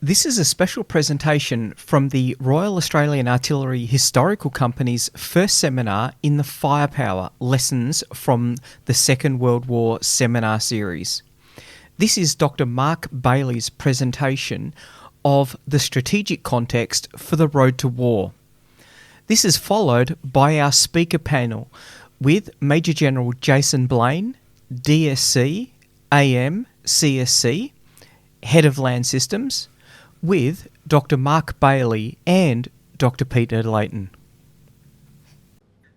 This is a special presentation from the Royal Australian Artillery Historical Company's first seminar in the Firepower Lessons from the Second World War seminar series. This is Dr. Mark Bailey's presentation of the strategic context for the road to war. This is followed by our speaker panel with Major General Jason Blaine, DSC, AM, CSC, Head of Land Systems, with Dr. Mark Bailey and Dr. Peter Layton.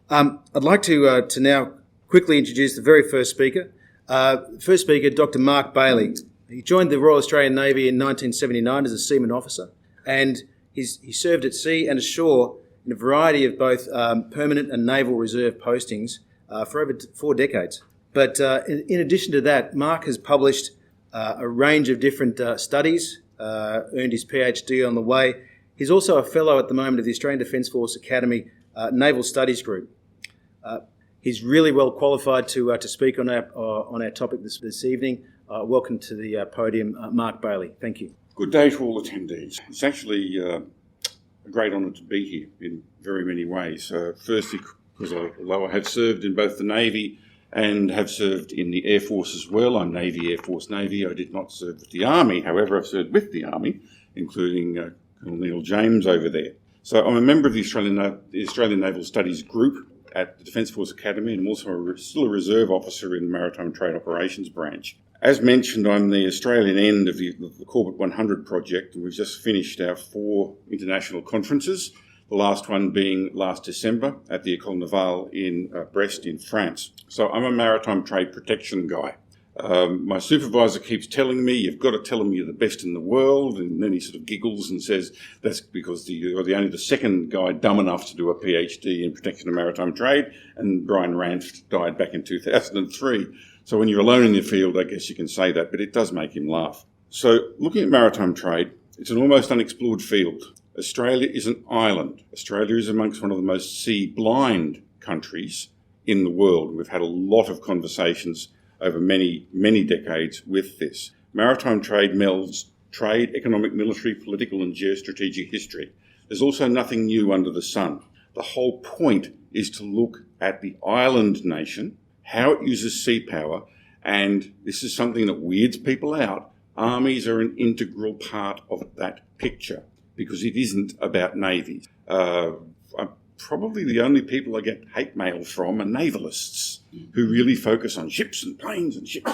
I'd like to now quickly introduce the very first speaker. First speaker, Dr. Mark Bailey. He joined the Royal Australian Navy in 1979 as a seaman officer, and he served at sea and ashore in a variety of both permanent and naval reserve postings for over 4 decades. But in addition to that, Mark has published a range of different studies, earned his PhD on the way. He's also a fellow at the moment of the Australian Defence Force Academy Naval Studies Group. He's really well qualified to speak on our topic this evening. Welcome to the podium, Mark Bailey. Thank you. Good day to all attendees. It's actually a great honour to be here in very many ways. Firstly, because although I have served in both the Navy and have served in the Air Force as well. I'm Navy, Air Force, Navy. I did not serve with the Army. However, I've served with the Army, including Colonel Neil James over there. So I'm a member of the Australian Naval Studies Group at the Defence Force Academy, and I'm also still a reserve officer in the Maritime Trade Operations Branch. As mentioned, I'm the Australian end of the Corbett 100 project, and we've just finished our 4 international conferences, the last one being last December at the École Navale in Brest in France. So I'm a maritime trade protection guy. My supervisor keeps telling me, you've got to tell them you're the best in the world, and then he sort of giggles and says, that's because you're only the second guy dumb enough to do a PhD in protection of maritime trade, and Brian Ranft died back in 2003. So when you're alone in the field, I guess you can say that, but it does make him laugh. So looking at maritime trade, it's an almost unexplored field. Australia is an island. Australia is amongst one of the most sea-blind countries in the world. We've had a lot of conversations over many, many decades with this. Maritime trade melds trade, economic, military, political and geostrategic history. There's also nothing new under the sun. The whole point is to look at the island nation, how it uses sea power, and this is something that weirds people out. Armies are an integral part of that picture, because it isn't about navies. Probably the only people I get hate mail from are navalists who really focus on ships and planes and ships.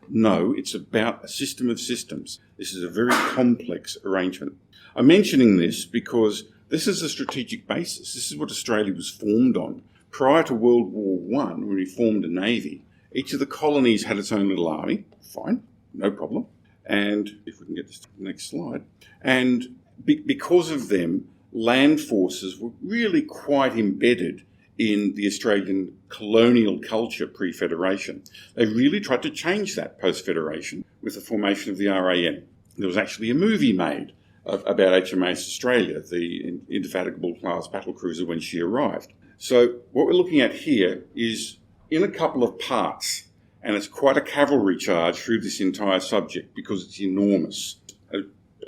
No, it's about a system of systems. This is a very complex arrangement. I'm mentioning this because this is a strategic basis. This is what Australia was formed on. Prior to World War I, when we formed a navy, each of the colonies had its own little army. Fine, no problem. And if we can get this to the next slide. And because of them, land forces were really quite embedded in the Australian colonial culture pre-Federation. They really tried to change that post-Federation with the formation of the RAN. There was actually a movie made about HMAS Australia, the Indefatigable class battlecruiser, when she arrived. So what we're looking at here is in a couple of parts, and it's quite a cavalry charge through this entire subject because it's enormous.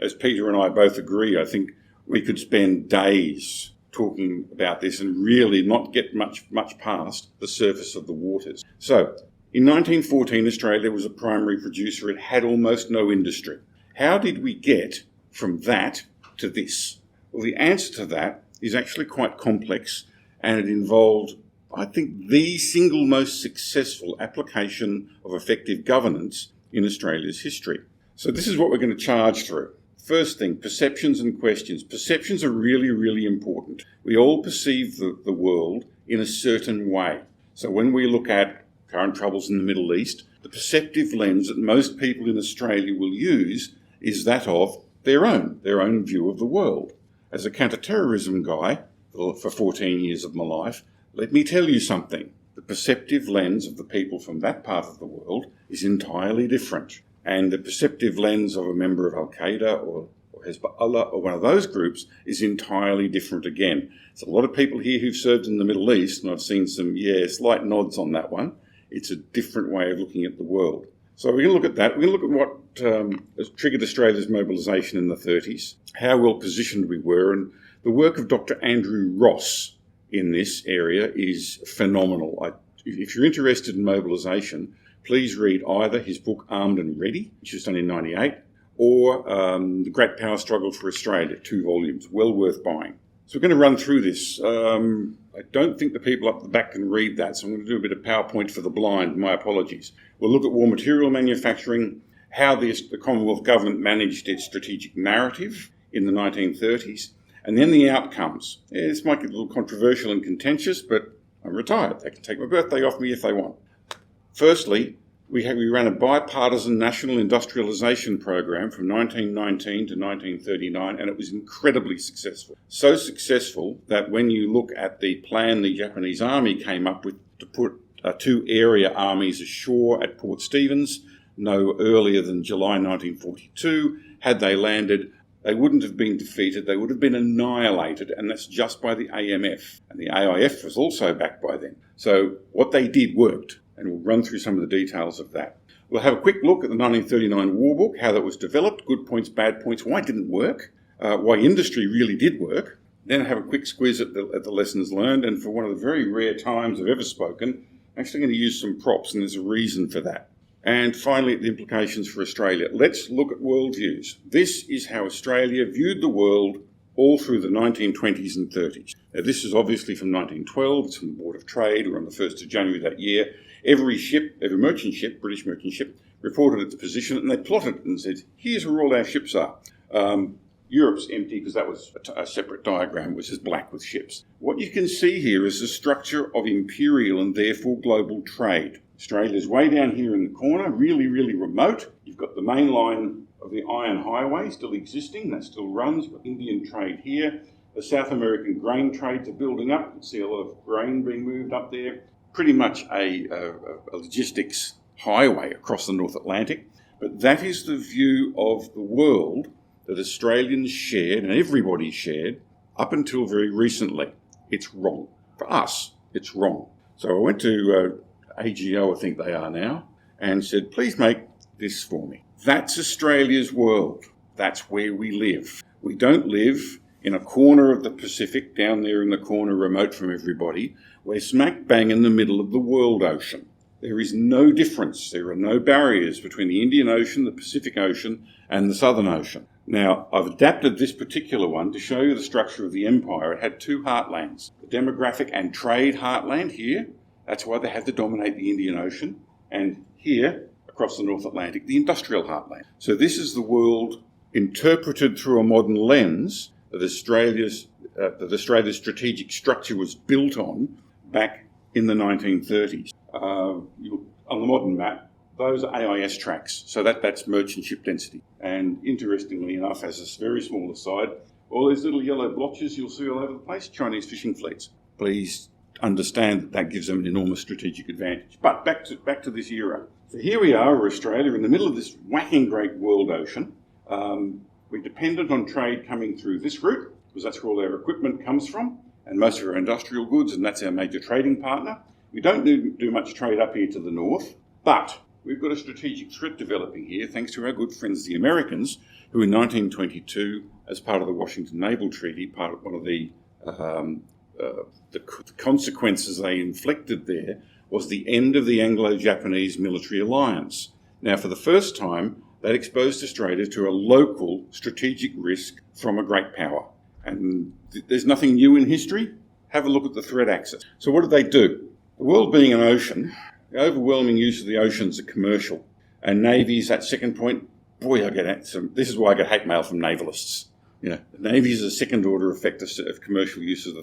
As Peter and I both agree, I think we could spend days talking about this and really not get much past the surface of the waters. So, in 1914, Australia was a primary producer. It had almost no industry. How did we get from that to this? Well, the answer to that is actually quite complex, and it involved, I think, the single most successful application of effective governance in Australia's history. So this is what we're going to charge through. First thing, perceptions and questions. Perceptions are really, really important. We all perceive the world in a certain way. So when we look at current troubles in the Middle East, the perceptive lens that most people in Australia will use is that of their own view of the world. As a counter-terrorism guy for 14 years of my life, let me tell you something. The perceptive lens of the people from that part of the world is entirely different. And the perceptive lens of a member of Al-Qaeda or Hezbollah or one of those groups is entirely different again. There's a lot of people here who've served in the Middle East, and I've seen some, slight nods on that one. It's a different way of looking at the world. So we're going to look at that. We're going to look at what triggered Australia's mobilisation in the 30s, how well positioned we were, and the work of Dr. Andrew Ross in this area is phenomenal. If you're interested in mobilisation, please read either his book Armed and Ready, which was done in 98, or The Great Power Struggle for Australia, 2 volumes, well worth buying. So we're going to run through this. I don't think the people up the back can read that, so I'm going to do a bit of PowerPoint for the blind. My apologies. We'll look at war material manufacturing, how the Commonwealth government managed its strategic narrative in the 1930s, and then the outcomes. This might get a little controversial and contentious, but I'm retired. They can take my birthday off me if they want. Firstly, we ran a bipartisan national industrialisation program from 1919 to 1939, and it was incredibly successful. So successful that when you look at the plan the Japanese army came up with to put 2 area armies ashore at Port Stephens no earlier than July 1942, had they landed, they wouldn't have been defeated, they would have been annihilated, and that's just by the AMF. And the AIF was also backed by them. So what they did worked, and we'll run through some of the details of that. We'll have a quick look at the 1939 War Book, how that was developed, good points, bad points, why it didn't work, why industry really did work. Then have a quick squiz at the lessons learned, and for one of the very rare times I've ever spoken, I'm actually going to use some props, and there's a reason for that. And finally, the implications for Australia. Let's look at worldviews. This is how Australia viewed the world all through the 1920s and 30s. Now, this is obviously from 1912. It's from the Board of Trade. We're on the 1st of January that year. Every merchant ship, British merchant ship, reported its position, and they plotted it and said, here's where all our ships are. Europe's empty because that was a separate diagram, which is black with ships. What you can see here is the structure of imperial and therefore global trade. Australia's way down here in the corner, really, really remote. You've got the main line of the Iron Highway still existing, that still runs, but Indian trade here. The South American grain trades are building up. You can see a lot of grain being moved up there. Pretty much a logistics highway across the North Atlantic. But that is the view of the world that Australians shared, and everybody shared, up until very recently. It's wrong. For us, it's wrong. So I went to AGO, I think they are now, and said, please make this for me. That's Australia's world. That's where we live. We don't live in a corner of the Pacific, down there in the corner remote from everybody. We're smack bang in the middle of the world ocean. There is no difference. There are no barriers between the Indian Ocean, the Pacific Ocean, and the Southern Ocean. Now, I've adapted this particular one to show you the structure of the empire. It had 2 heartlands, the demographic and trade heartland here. That's why they had to dominate the Indian Ocean. And here, across the North Atlantic, the industrial heartland. So this is the world interpreted through a modern lens that Australia's strategic structure was built on back in the 1930s. On the modern map, those are AIS tracks, so that's merchant ship density. And interestingly enough, as a very small aside, all those little yellow blotches you'll see all over the place, Chinese fishing fleets. Please understand that gives them an enormous strategic advantage. But back to this era. So here we are, we're Australia, in the middle of this whacking great world ocean. We're dependent on trade coming through this route, because that's where all our equipment comes from, and most of our industrial goods, and that's our major trading partner. We don't do much trade up here to the north, but we've got a strategic threat developing here, thanks to our good friends, the Americans, who in 1922, as part of the Washington Naval Treaty, part of one of the consequences they inflicted there was the end of the Anglo-Japanese military alliance. Now, for the first time, that exposed Australia to a local strategic risk from a great power. And there's nothing new in history. Have a look at the threat axis. So what did they do? The world being an ocean, the overwhelming use of the oceans are commercial. And navies, that second point, boy, this is why I get hate mail from navalists. The Navy is a second-order effect of commercial use of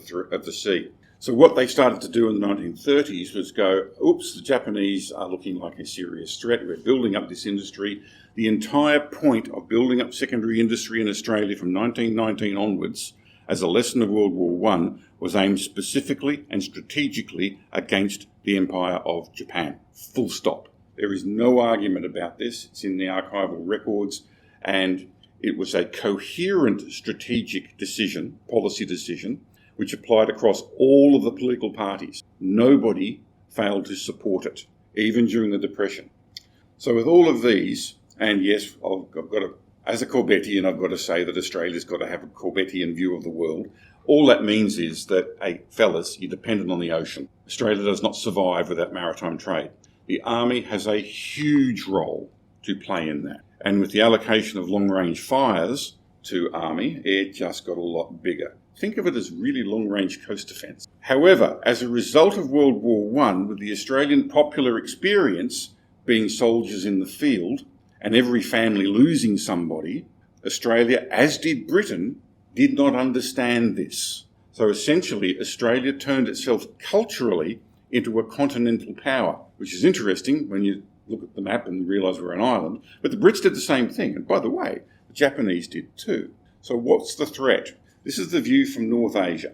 the sea. So what they started to do in the 1930s was go, oops, the Japanese are looking like a serious threat. We're building up this industry. The entire point of building up secondary industry in Australia from 1919 onwards, as a lesson of World War I, was aimed specifically and strategically against the Empire of Japan. Full stop. There is no argument about this. It's in the archival records, and it was a coherent strategic decision, policy decision, which applied across all of the political parties. Nobody failed to support it, even during the Depression. So with all of these, and yes, I've got to, as a Corbettian, I've got to say that Australia's got to have a Corbettian view of the world. All that means is that, fellas, you're dependent on the ocean. Australia does not survive without maritime trade. The Army has a huge role to play in that. And with the allocation of long-range fires to Army, it just got a lot bigger. Think of it as really long-range coast defence. However, as a result of World War I, with the Australian popular experience being soldiers in the field and every family losing somebody, Australia, as did Britain, did not understand this. So essentially, Australia turned itself culturally into a continental power, which is interesting when you look at the map and realise we're an island. But the Brits did the same thing. And by the way, the Japanese did too. So what's the threat? This is the view from North Asia.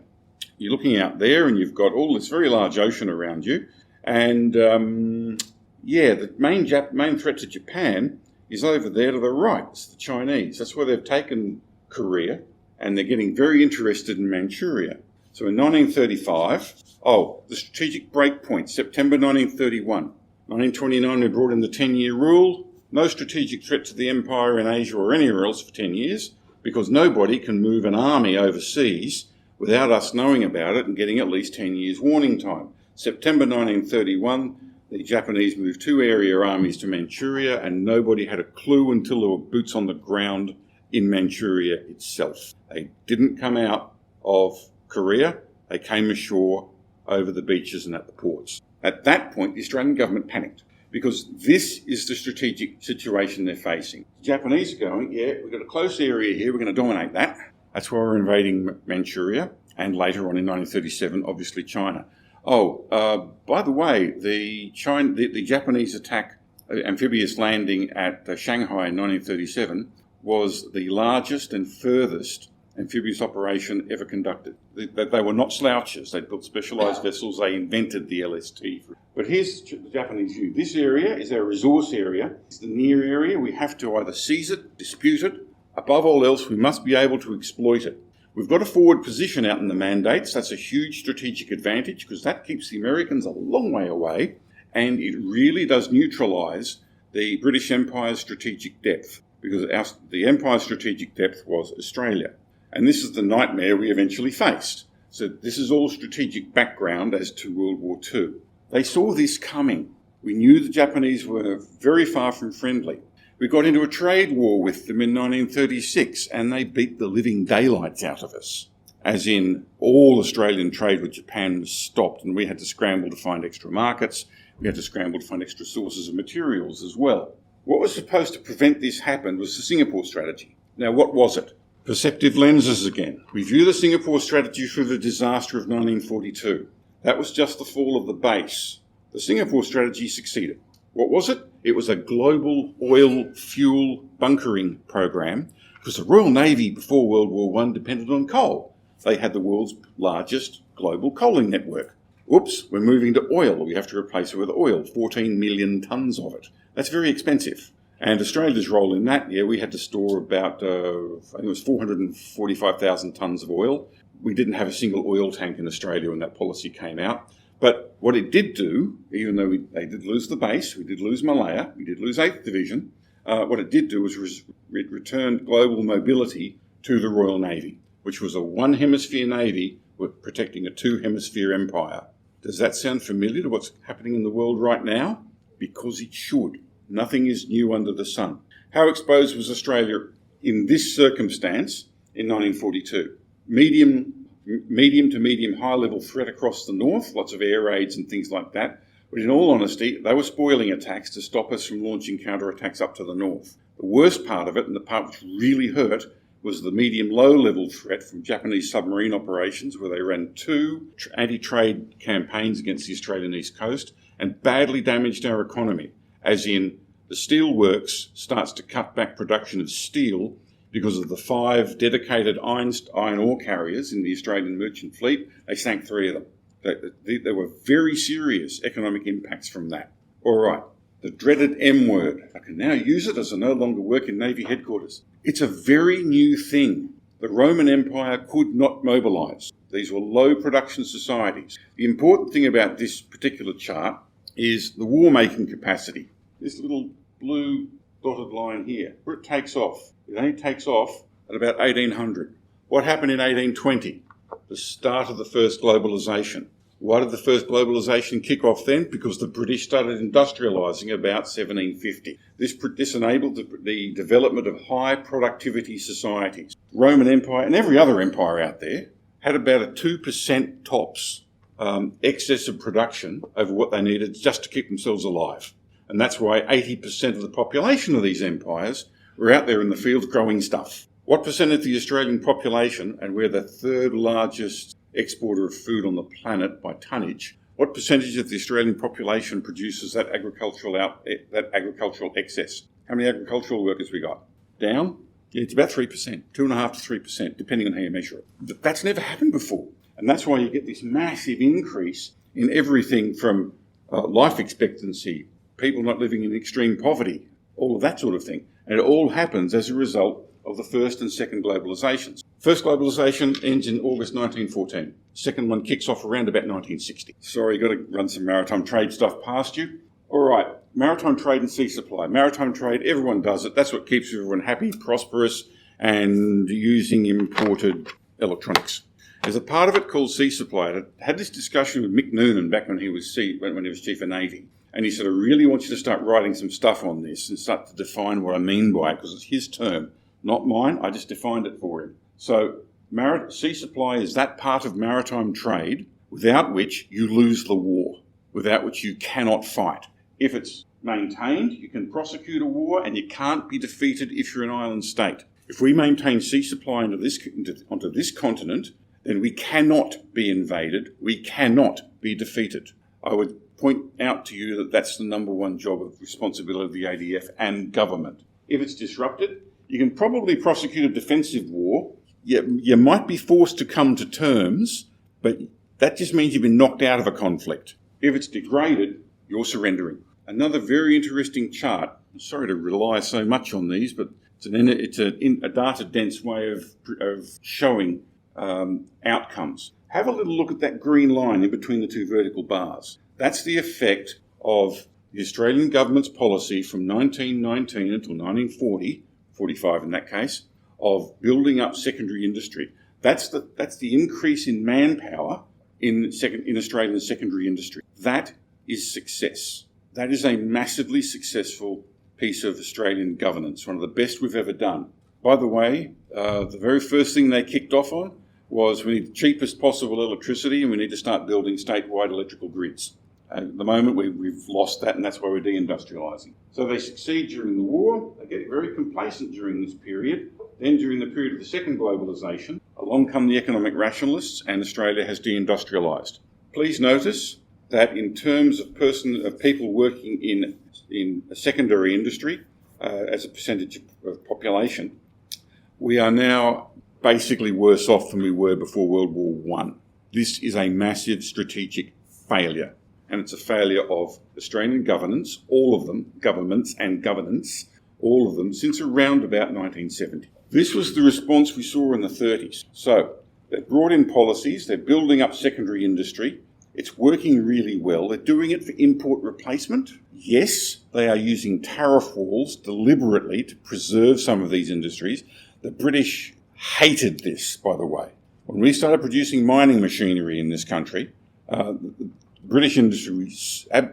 You're looking out there and you've got all this very large ocean around you. And, the main threat to Japan is over there to the right. It's the Chinese. That's where they've taken Korea, and they're getting very interested in Manchuria. So in 1935, the strategic breakpoint, September 1931. 1929, we brought in the 10-year rule. No strategic threat to the empire in Asia or anywhere else for 10 years, because nobody can move an army overseas without us knowing about it and getting at least 10 years warning time. September 1931, the Japanese moved 2 area armies to Manchuria, and nobody had a clue until there were boots on the ground in Manchuria itself. They didn't come out of Korea, they came ashore over the beaches and at the ports. At that point, the Australian government panicked, because this is the strategic situation they're facing. The Japanese are going, we've got a close area here, we're going to dominate that. That's why we're invading Manchuria, and later on in 1937, obviously China. By the way, the Japanese attack, amphibious landing at Shanghai in 1937, was the largest and furthest amphibious operation ever conducted. They were not slouches. They built specialised vessels. They invented the LST. But here's the Japanese view. This area is our resource area. It's the near area. We have to either seize it, dispute it. Above all else, we must be able to exploit it. We've got a forward position out in the mandates. That's a huge strategic advantage, because that keeps the Americans a long way away, and it really does neutralise the British Empire's strategic depth, because the Empire's strategic depth was Australia. And this is the nightmare we eventually faced. So this is all strategic background as to World War II. They saw this coming. We knew the Japanese were very far from friendly. We got into a trade war with them in 1936, and they beat the living daylights out of us. As in, all Australian trade with Japan was stopped, and we had to scramble to find extra markets. We had to scramble to find extra sources of materials as well. What was supposed to prevent this happen was the Singapore strategy. Now, what was it? Perceptive lenses again. We view the Singapore strategy through the disaster of 1942. That was just the fall of the base. The Singapore strategy succeeded. What was it? It was a global oil fuel bunkering program, because the Royal Navy before World War I depended on coal. They had the world's largest global coaling network. Oops, we're moving to oil. We have to replace it with oil, 14 million tonnes of it. That's very expensive. And Australia's role in that, we had to store about, I think it was 445,000 tonnes of oil. We didn't have a single oil tank in Australia when that policy came out. But what it did do, even though they did lose the base, we did lose Malaya, we did lose 8th Division, what it did do was it returned global mobility to the Royal Navy, which was a one-hemisphere navy with protecting a two-hemisphere empire. Does that sound familiar to what's happening in the world right now? Because it should. Nothing is new under the sun. How exposed was Australia in this circumstance in 1942? Medium to medium high level threat across the north, lots of air raids and things like that. But in all honesty, they were spoiling attacks to stop us from launching counterattacks up to the north. The worst part of it, and the part which really hurt, was the medium-low level threat from Japanese submarine operations, where they ran 2 anti-trade campaigns against the Australian east coast and badly damaged our economy, as in the steel works starts to cut back production of steel because of the 5 dedicated iron ore carriers in the Australian merchant fleet. They sank 3 of them. There were very serious economic impacts from that. All right, the dreaded M word. I can now use it as I no longer work in Navy headquarters. It's a very new thing. The Roman Empire could not mobilise. These were low production societies. The important thing about this particular chart is the war-making capacity. This little blue dotted line here, where it takes off. It only takes off at about 1800. What happened in 1820? The start of the first globalisation. Why did the first globalisation kick off then? Because the British started industrialising about 1750. This enabled the development of high productivity societies. Roman Empire and every other empire out there had about a 2% tops excess of production over what they needed just to keep themselves alive. And that's why 80% of the population of these empires were out there in the fields growing stuff. What percent of the Australian population, and we're the third largest exporter of food on the planet by tonnage, what percentage of the Australian population produces that agricultural excess? How many agricultural workers we got? Down? Yeah, it's about 3%, 2.5% to 3%, depending on how you measure it. But that's never happened before. And that's why you get this massive increase in everything from life expectancy, people not living in extreme poverty, all of that sort of thing. And it all happens as a result of the first and second globalisations. First globalisation ends in August 1914. Second one kicks off around about 1960. Sorry, got to run some maritime trade stuff past you. All right, maritime trade and sea supply. Maritime trade, everyone does it. That's what keeps everyone happy, prosperous, and using imported electronics. There's a part of it called sea supply. I had this discussion with Mick Noonan back when he was Chief of Navy. And he said, I really want you to start writing some stuff on this and start to define what I mean by it, because it's his term, not mine. I just defined it for him. So sea supply is that part of maritime trade without which you lose the war, without which you cannot fight. If it's maintained, you can prosecute a war, and you can't be defeated if you're an island state. If we maintain sea supply onto this continent, then we cannot be invaded, we cannot be defeated. I would point out to you that that's the number one job of responsibility of the ADF and government. If it's disrupted, you can probably prosecute a defensive war. You might be forced to come to terms, but that just means you've been knocked out of a conflict. If it's degraded, you're surrendering. Another very interesting chart. I'm sorry to rely so much on these, but it's a data-dense way of showing outcomes. Have a little look at that green line in between the two vertical bars. That's the effect of the Australian government's policy from 1919 until 1940, 45 in that case, of building up secondary industry. That's the increase in manpower in Australian secondary industry. That is success. That is a massively successful piece of Australian governance, one of the best we've ever done. By the way, the very first thing they kicked off on was we need the cheapest possible electricity, and we need to start building statewide electrical grids. At the moment, we've lost that, and that's why we're deindustrialising. So they succeed during the war. They get very complacent during this period. Then during the period of the second globalisation, along come the economic rationalists, and Australia has deindustrialised. Please notice that in terms of people working in a secondary industry, as a percentage of population, we are now basically worse off than we were before World War I. This is a massive strategic failure, and it's a failure of Australian governance, all of them, governments and governance, all of them, since around about 1970. This was the response we saw in the 30s. So they've brought in policies, they're building up secondary industry, it's working really well. They're doing it for import replacement. Yes, they are using tariff walls deliberately to preserve some of these industries. The British hated this, by the way. When we started producing mining machinery in this country, the British industry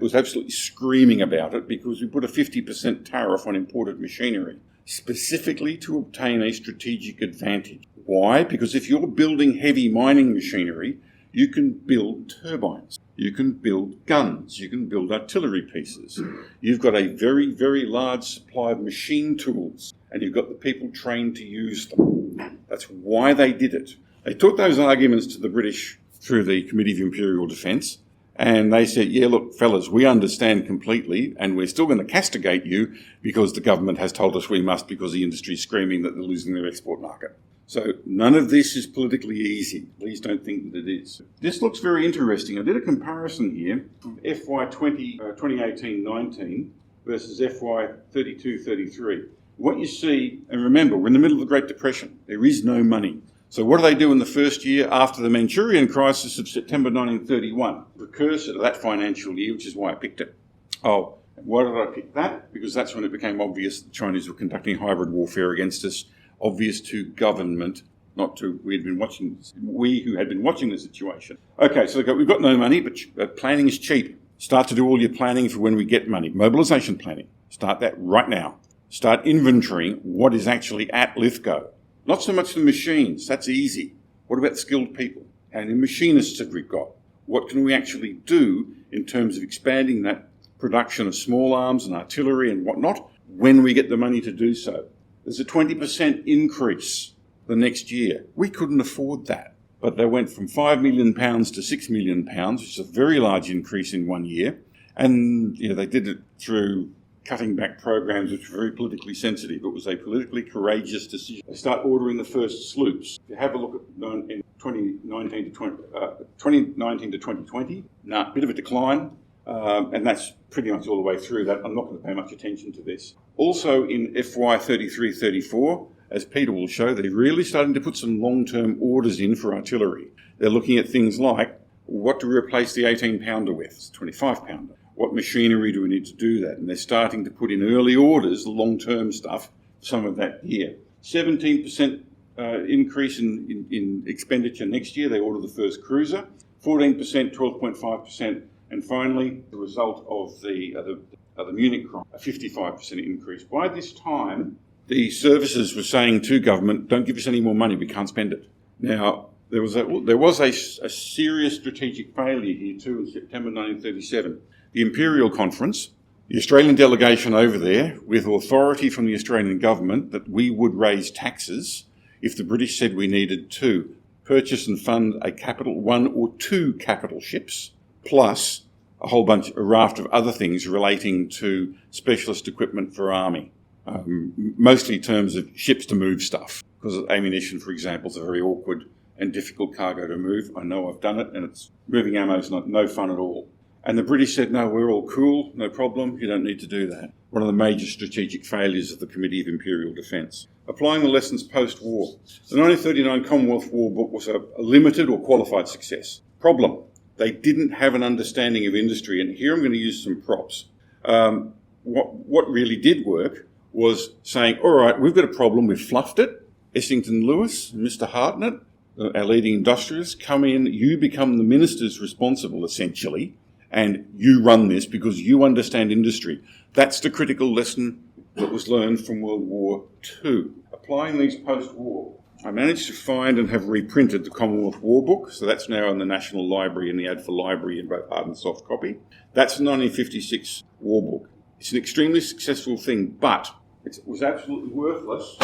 was absolutely screaming about it because we put a 50% tariff on imported machinery, specifically to obtain a strategic advantage. Why? Because if you're building heavy mining machinery, you can build turbines, you can build guns, you can build artillery pieces. You've got a very, very large supply of machine tools, and you've got the people trained to use them. That's why they did it. They took those arguments to the British through the Committee of Imperial Defence, and they said, yeah, look, fellas, we understand completely, and we're still going to castigate you because the government has told us we must because the industry's screaming that they're losing their export market. So none of this is politically easy. Please don't think that it is. This looks very interesting. I did a comparison here of FY 2018-19 versus FY 32-33. What you see, and remember, we're in the middle of the Great Depression. There is no money. So what do they do in the first year after the Manchurian crisis of September 1931? Precursor to that financial year, which is why I picked it. Oh, Why did I pick that? Because that's when it became obvious the Chinese were conducting hybrid warfare against us, obvious to government, not to we who had been watching the situation. Okay, so we've got no money, but planning is cheap. Start to do all your planning for when we get money. Mobilisation planning. Start that right now. Start inventorying what is actually at Lithgow. Not so much the machines, that's easy. What about skilled people? How many machinists have we got? What can we actually do in terms of expanding that production of small arms and artillery and whatnot when we get the money to do so? There's a 20% increase the next year. We couldn't afford that. But they went from £5 million to £6 million, which is a very large increase in 1 year. And they did it through cutting back programs which were very politically sensitive. It was a politically courageous decision. They start ordering the first sloops. If you have a look at in 2019 to 2020, bit of a decline, and that's pretty much all the way through that. I'm not going to pay much attention to this. Also in FY 33-34, as Peter will show, they're really starting to put some long-term orders in for artillery. They're looking at things like, what do we replace the 18-pounder with? It's a 25-pounder. What machinery do we need to do that? And they're starting to put in early orders, the long-term stuff, some of that year. 17% increase in expenditure next year. They order the first cruiser. 14%, 12.5%. And finally, the result of the Munich crime, a 55% increase. By this time, the services were saying to government, don't give us any more money, we can't spend it. Now, there was a serious strategic failure here too in September 1937. The Imperial Conference, the Australian delegation over there, with authority from the Australian government that we would raise taxes if the British said we needed to purchase and fund one or two capital ships, plus a raft of other things relating to specialist equipment for army, mostly in terms of ships to move stuff, because ammunition, for example, is a very awkward and difficult cargo to move. I know I've done it, and moving ammo is no fun at all. And the British said, no, we're all cool, no problem, you don't need to do that. One of the major strategic failures of the Committee of Imperial Defence. Applying the lessons post-war. The 1939 Commonwealth War Book was a limited or qualified success. Problem, they didn't have an understanding of industry, and here I'm going to use some props. What really did work was saying, all right, we've got a problem, we've fluffed it. Essington Lewis and Mr. Hartnett, our leading industrialists, come in, you become the ministers responsible, essentially, and you run this because you understand industry. That's the critical lesson that was learned from World War II. Applying these post-war, I managed to find and have reprinted the Commonwealth War Book, so that's now in the National Library and the Adfa Library in both hard and soft copy. That's the 1956 War Book. It's an extremely successful thing, but it was absolutely worthless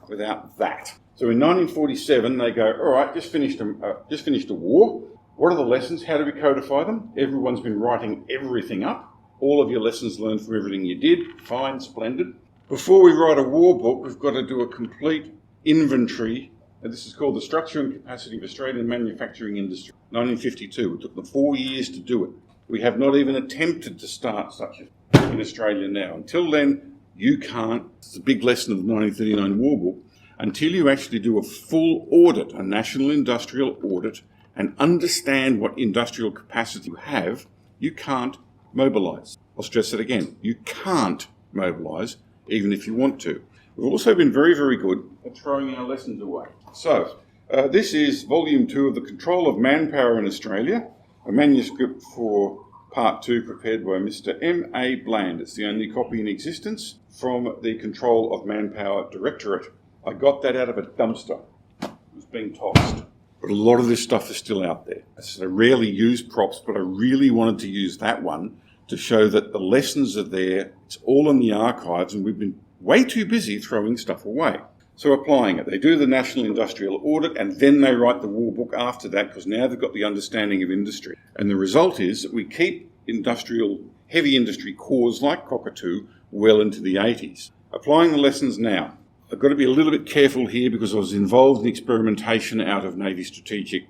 without that. So in 1947, they go, all right, just finished a war. What are the lessons? How do we codify them? Everyone's been writing everything up. All of your lessons learned from everything you did. Fine, splendid. Before we write a war book, we've got to do a complete inventory. And this is called The Structure and Capacity of Australian Manufacturing Industry. 1952. It took them 4 years to do it. We have not even attempted to start such a in Australia now. Until then, you can't. It's a big lesson of the 1939 War Book. Until you actually do a full audit, a national industrial audit, and understand what industrial capacity you have, you can't mobilise. I'll stress that again. You can't mobilise, even if you want to. We've also been very, very good at throwing our lessons away. So, this is Volume 2 of The Control of Manpower in Australia, a manuscript for Part 2 prepared by Mr. M.A. Bland. It's the only copy in existence from the Control of Manpower Directorate. I got that out of a dumpster. It was being tossed. But a lot of this stuff is still out there. I rarely use props, but I really wanted to use that one to show that the lessons are there. It's all in the archives, and we've been way too busy throwing stuff away. So applying it. They do the National Industrial Audit, and then they write the war book after that, because now they've got the understanding of industry. And the result is that we keep heavy industry cores like Cockatoo well into the 80s. Applying the lessons now. I've got to be a little bit careful here because I was involved in experimentation out of Navy strategic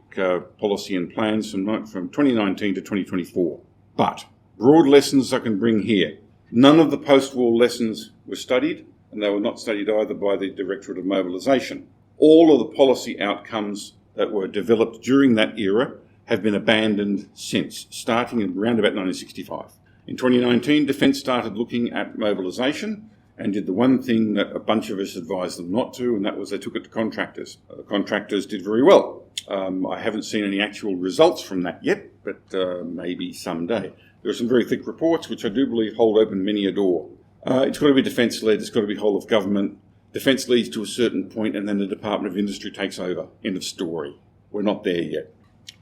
policy and plans from 2019 to 2024. But broad lessons I can bring here. None of the post-war lessons were studied, and they were not studied either by the Directorate of Mobilisation. All of the policy outcomes that were developed during that era have been abandoned since, starting around about 1965. In 2019, Defence started looking at mobilisation and did the one thing that a bunch of us advised them not to, and that was they took it to contractors. The contractors did very well. I haven't seen any actual results from that yet, but maybe someday. There are some very thick reports which I do believe hold open many a door. It's got to be defence-led, it's got to be whole of government. Defence leads to a certain point and then the Department of Industry takes over. End of story. We're not there yet.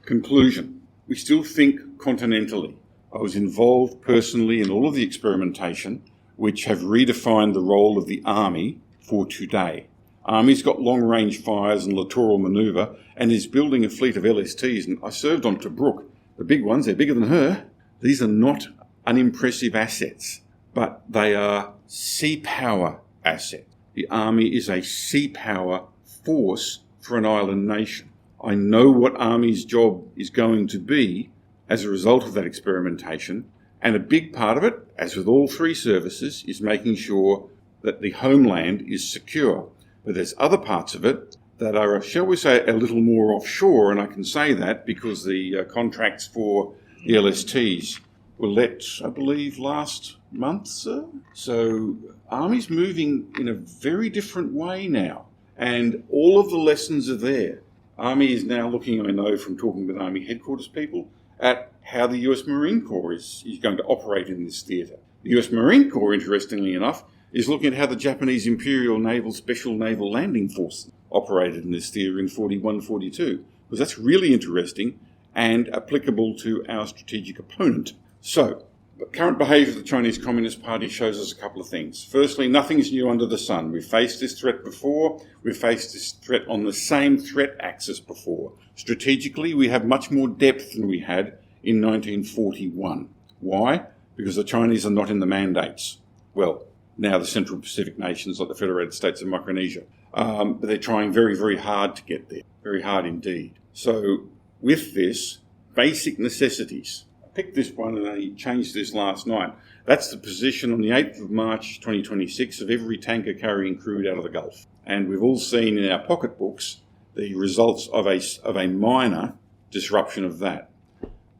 Conclusion. We still think continentally. I was involved personally in all of the experimentation which have redefined the role of the Army for today. Army's got long-range fires and littoral manoeuvre and is building a fleet of LSTs. And I served on Tobruk. The big ones, they're bigger than her. These are not unimpressive assets, but they are sea power assets. The Army is a sea power force for an island nation. I know what Army's job is going to be as a result of that experimentation, and a big part of it, as with all three services, is making sure that the homeland is secure. But there's other parts of it that are, shall we say, a little more offshore, and I can say that because the contracts for the LSTs were let, I believe, last month, sir. So Army's moving in a very different way now, and all of the lessons are there. Army is now looking, I know from talking with Army headquarters people, at how the US Marine Corps is going to operate in this theatre. The US Marine Corps, interestingly enough, is looking at how the Japanese Imperial Naval Special Naval Landing Force operated in this theatre in 41-42, because that's really interesting and applicable to our strategic opponent. So, the current behaviour of the Chinese Communist Party shows us a couple of things. Firstly, nothing's new under the sun. We've faced this threat before. We've faced this threat on the same threat axis before. Strategically, we have much more depth than we had in 1941. Why? Because the Chinese are not in the mandates. Well, now the Central Pacific nations like the Federated States of Micronesia. But they're trying very, very hard to get there. Very hard indeed. So, with this, basic necessities. Picked this one and I changed this last night. That's the position on the 8th of March 2026 of every tanker carrying crude out of the Gulf. And we've all seen in our pocketbooks the results of a minor disruption of that.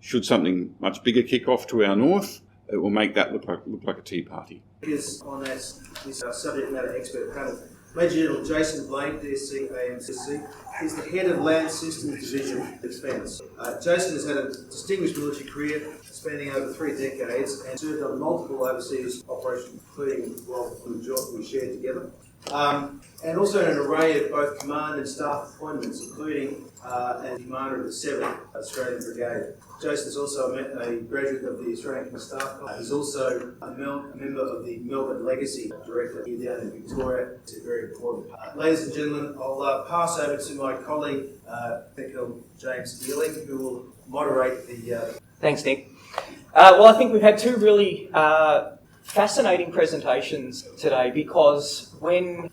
Should something much bigger kick off to our north, it will make that look like a tea party. Is on this subject matter expert panel. Major General Jason Blaine, DSC AMCC, is the head of Land Systems Division Defence. Jason has had a distinguished military career spanning over 3 decades and served on multiple overseas operations, including we shared together, and also in an array of both command and staff appointments, including as commander of the 7th Australian Brigade. Jason is also a graduate of the Australian Staff College. He's also a member of the Melbourne Legacy Director here down in Victoria. It's very important. Ladies and gentlemen, I'll pass over to my colleague, James Dealing, who will moderate the... Thanks, Nick. Well, I think we've had two really fascinating presentations today because when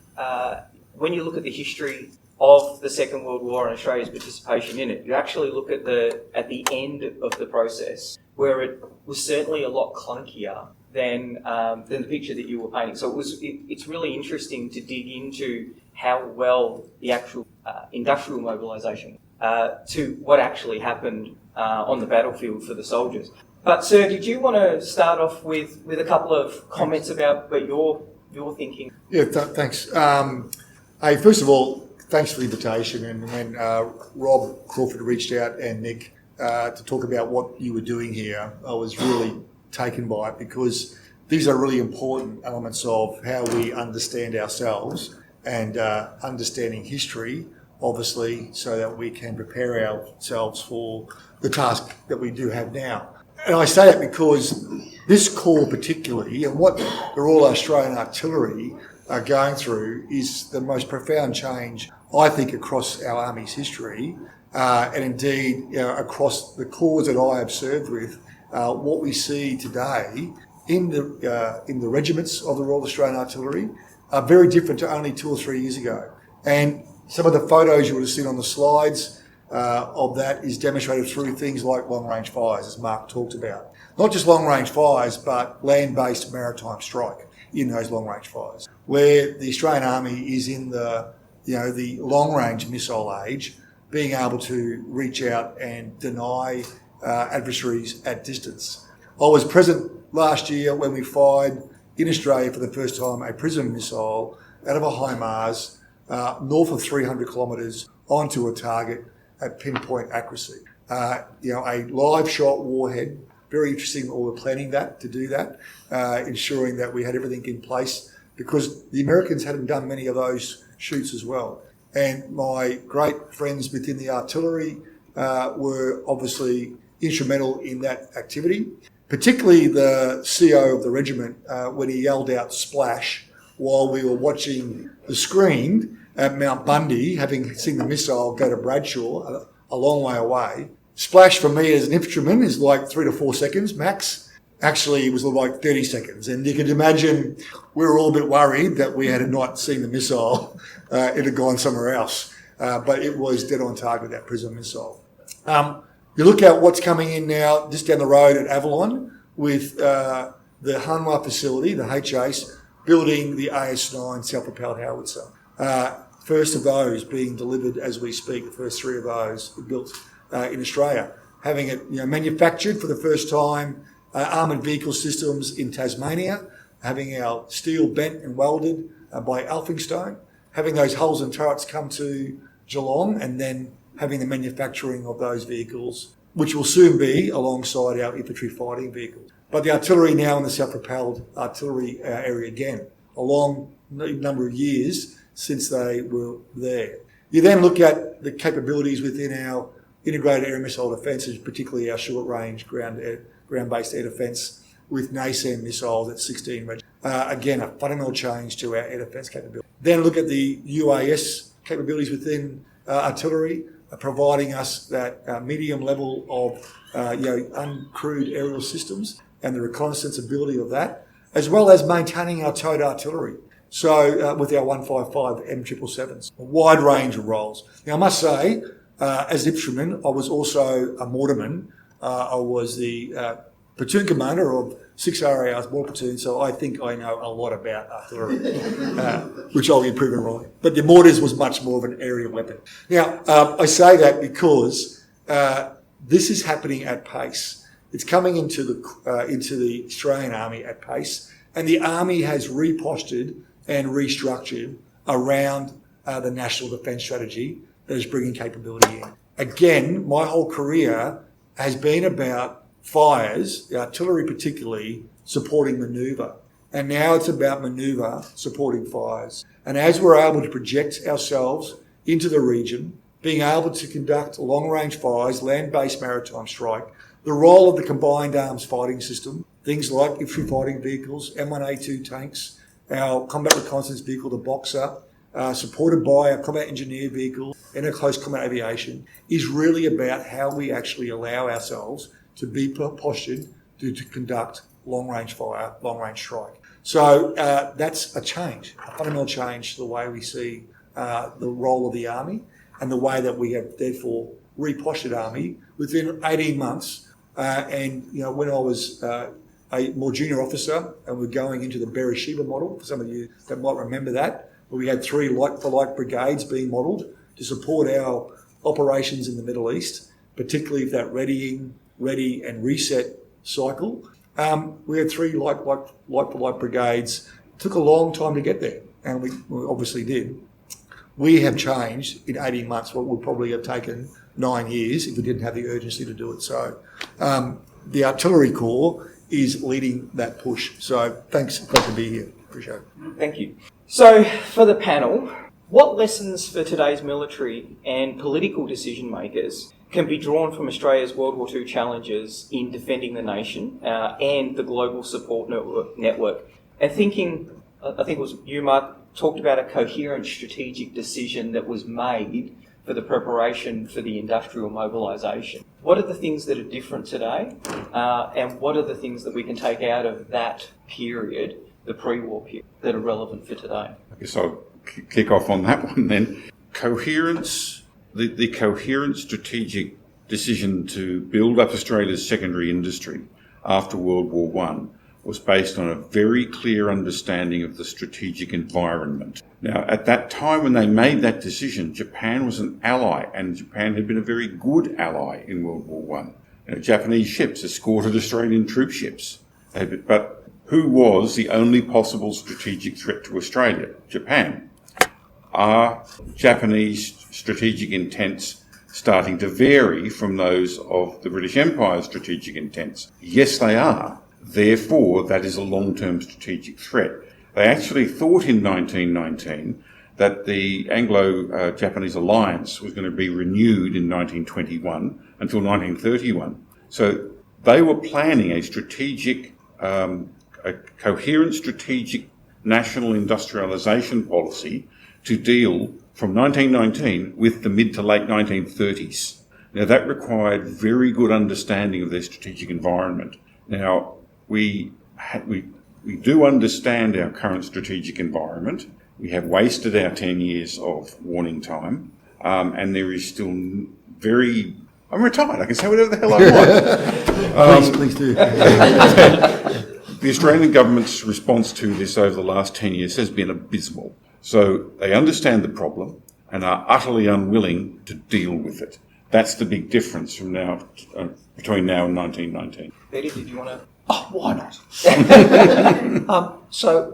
you look at the history of the Second World War and Australia's participation in it, you actually look at the end of the process, where it was certainly a lot clunkier than the picture that you were painting. So it's really interesting to dig into how well the actual industrial mobilisation to what actually happened on the battlefield for the soldiers. But sir, did you want to start off with a couple of comments about what you're thinking? Yeah, thanks. Hey, first of all, thanks for the invitation. And when Rob Crawford reached out and Nick to talk about what you were doing here, I was really taken by it because these are really important elements of how we understand ourselves and understanding history, obviously, so that we can prepare ourselves for the task that we do have now. And I say that because this Corps particularly, and what the Royal Australian Artillery are going through, is the most profound change, I think, across our Army's history, and indeed across the corps that I have served with. What we see today in the regiments of the Royal Australian Artillery are very different to only 2 or 3 years ago. And some of the photos you would have seen on the slides of that is demonstrated through things like long-range fires, as Mark talked about. Not just long-range fires, but land-based maritime strike in those long-range fires, where the Australian Army is in the long-range missile age, being able to reach out and deny adversaries at distance. I was present last year when we fired in Australia for the first time a PRISM missile out of a HIMARS north of 300 kilometres onto a target at pinpoint accuracy. A live shot warhead. Very interesting that we were planning to do that, ensuring that we had everything in place, because the Americans hadn't done many of those shoots as well. And my great friends within the artillery were obviously instrumental in that activity, particularly the CO of the regiment when he yelled out splash while we were watching the screen at Mount Bundy, having seen the missile go to Bradshaw, a long way away. Splash for me as an infantryman is like 3 to 4 seconds max. Actually, it was like 30 seconds. And you can imagine we were all a bit worried that we had not seen the missile. It had gone somewhere else. But it was dead on target, that PRISM missile. You look at what's coming in now just down the road at Avalon with the Hanwha facility, the HACE, building the AS-9 self-propelled howitzer. First of those being delivered as we speak, the first 3 of those built in Australia. Having it manufactured for the first time, armoured vehicle systems in Tasmania, having our steel bent and welded by Elphinstone, having those hulls and turrets come to Geelong, and then having the manufacturing of those vehicles, which will soon be alongside our infantry fighting vehicles. But the artillery now in the self-propelled artillery area again, a long number of years since they were there. You then look at the capabilities within our integrated air missile defences, particularly our short-range ground-based air defence with NASAM missiles at 16 regiments. Again, a fundamental change to our air defence capability. Then look at the UAS capabilities within artillery, providing us that medium level of uncrewed aerial systems and the reconnaissance ability of that, as well as maintaining our towed artillery. So with our 155 M777s, a wide range of roles. Now I must say, as infantryman, I was also a mortarman. I was the platoon commander of 6 RAR's mortar platoon, so I think I know a lot about artillery, which I'll be proven wrong. But the mortars was much more of an aerial weapon. Now, I say that because this is happening at pace. It's coming into the Australian Army at pace, and the Army has repostured and restructured around the National Defence Strategy that is bringing capability in. Again, my whole career has been about fires, the artillery particularly, supporting manoeuvre. And now it's about manoeuvre supporting fires. And as we're able to project ourselves into the region, being able to conduct long-range fires, land-based maritime strike, the role of the combined arms fighting system, things like infantry fighting vehicles, M1A2 tanks, our combat reconnaissance vehicle, the Boxer, supported by our combat engineer vehicle and our close combat aviation, is really about how we actually allow ourselves to be postured to conduct long-range fire, long-range strike. So that's a change, a fundamental change to the way we see the role of the Army and the way that we have therefore repostured Army within 18 months. And when I was a more junior officer and we're going into the Bereshiba model, for some of you that might remember that, where we had 3 like-for-like brigades being modelled to support our operations in the Middle East, particularly that ready and reset cycle. We had 3 like-for-like brigades. It took a long time to get there, and we obviously did. We have changed in 18 months what would probably have taken 9 years if we didn't have the urgency to do it. So the Artillery Corps is leading that push. So thanks, great to be here. Appreciate it. Thank you. So for the panel, what lessons for today's military and political decision makers can be drawn from Australia's World War II challenges in defending the nation and the global support network? And thinking, I think it was you, Mark, talked about a coherent strategic decision that was made for the preparation for the industrial mobilisation. What are the things that are different today, and what are the things that we can take out of that period, the pre-war period, that are relevant for today? I guess I'll kick off on that one then. Coherence, the coherent strategic decision to build up Australia's secondary industry after World War I was based on a very clear understanding of the strategic environment. Now, at that time when they made that decision, Japan was an ally, and Japan had been a very good ally in World War I. Japanese ships escorted Australian troop ships. But who was the only possible strategic threat to Australia? Japan. Are Japanese strategic intents starting to vary from those of the British Empire's strategic intents? Yes, they are. Therefore, that is a long-term strategic threat. They actually thought in 1919 that the Anglo-Japanese alliance was going to be renewed in 1921 until 1931. So they were planning a coherent strategic national industrialisation policy to deal from 1919 with the mid to late 1930s. Now, that required very good understanding of their strategic environment. Now, we do understand our current strategic environment. We have wasted our 10 years of warning time, and there is still very... I'm retired. I can say whatever the hell I want. Please do. The Australian government's response to this over the last 10 years has been abysmal. So they understand the problem and are utterly unwilling to deal with it. That's the big difference from now between now and 1919. Eddie, did you want to? Oh, why not? So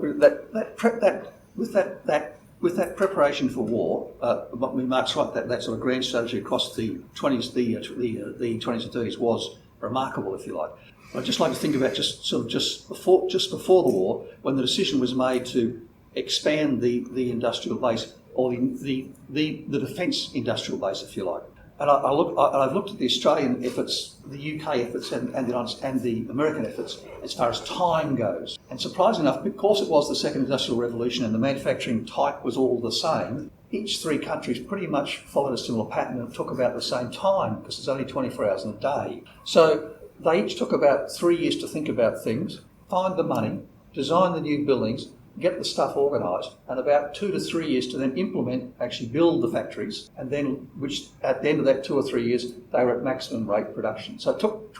with that preparation for war, Mark's right that sort of grand strategy across the 20s, the 20s and 30s was remarkable, if you like. I'd just like to think about just before the war, when the decision was made to expand the industrial base, or the defence industrial base, if you like. And I've looked at the Australian efforts, the UK efforts, and the American efforts as far as time goes. And surprisingly enough, because it was the second industrial revolution and the manufacturing type was all the same, each three countries pretty much followed a similar pattern and took about the same time, because there's only 24 hours in a day. So they each took about 3 years to think about things, find the money, design the new buildings, get the stuff organised, and about 2 to 3 years to then implement, actually build the factories, and then, which at the end of that 2 or 3 years, they were at maximum rate production. So it took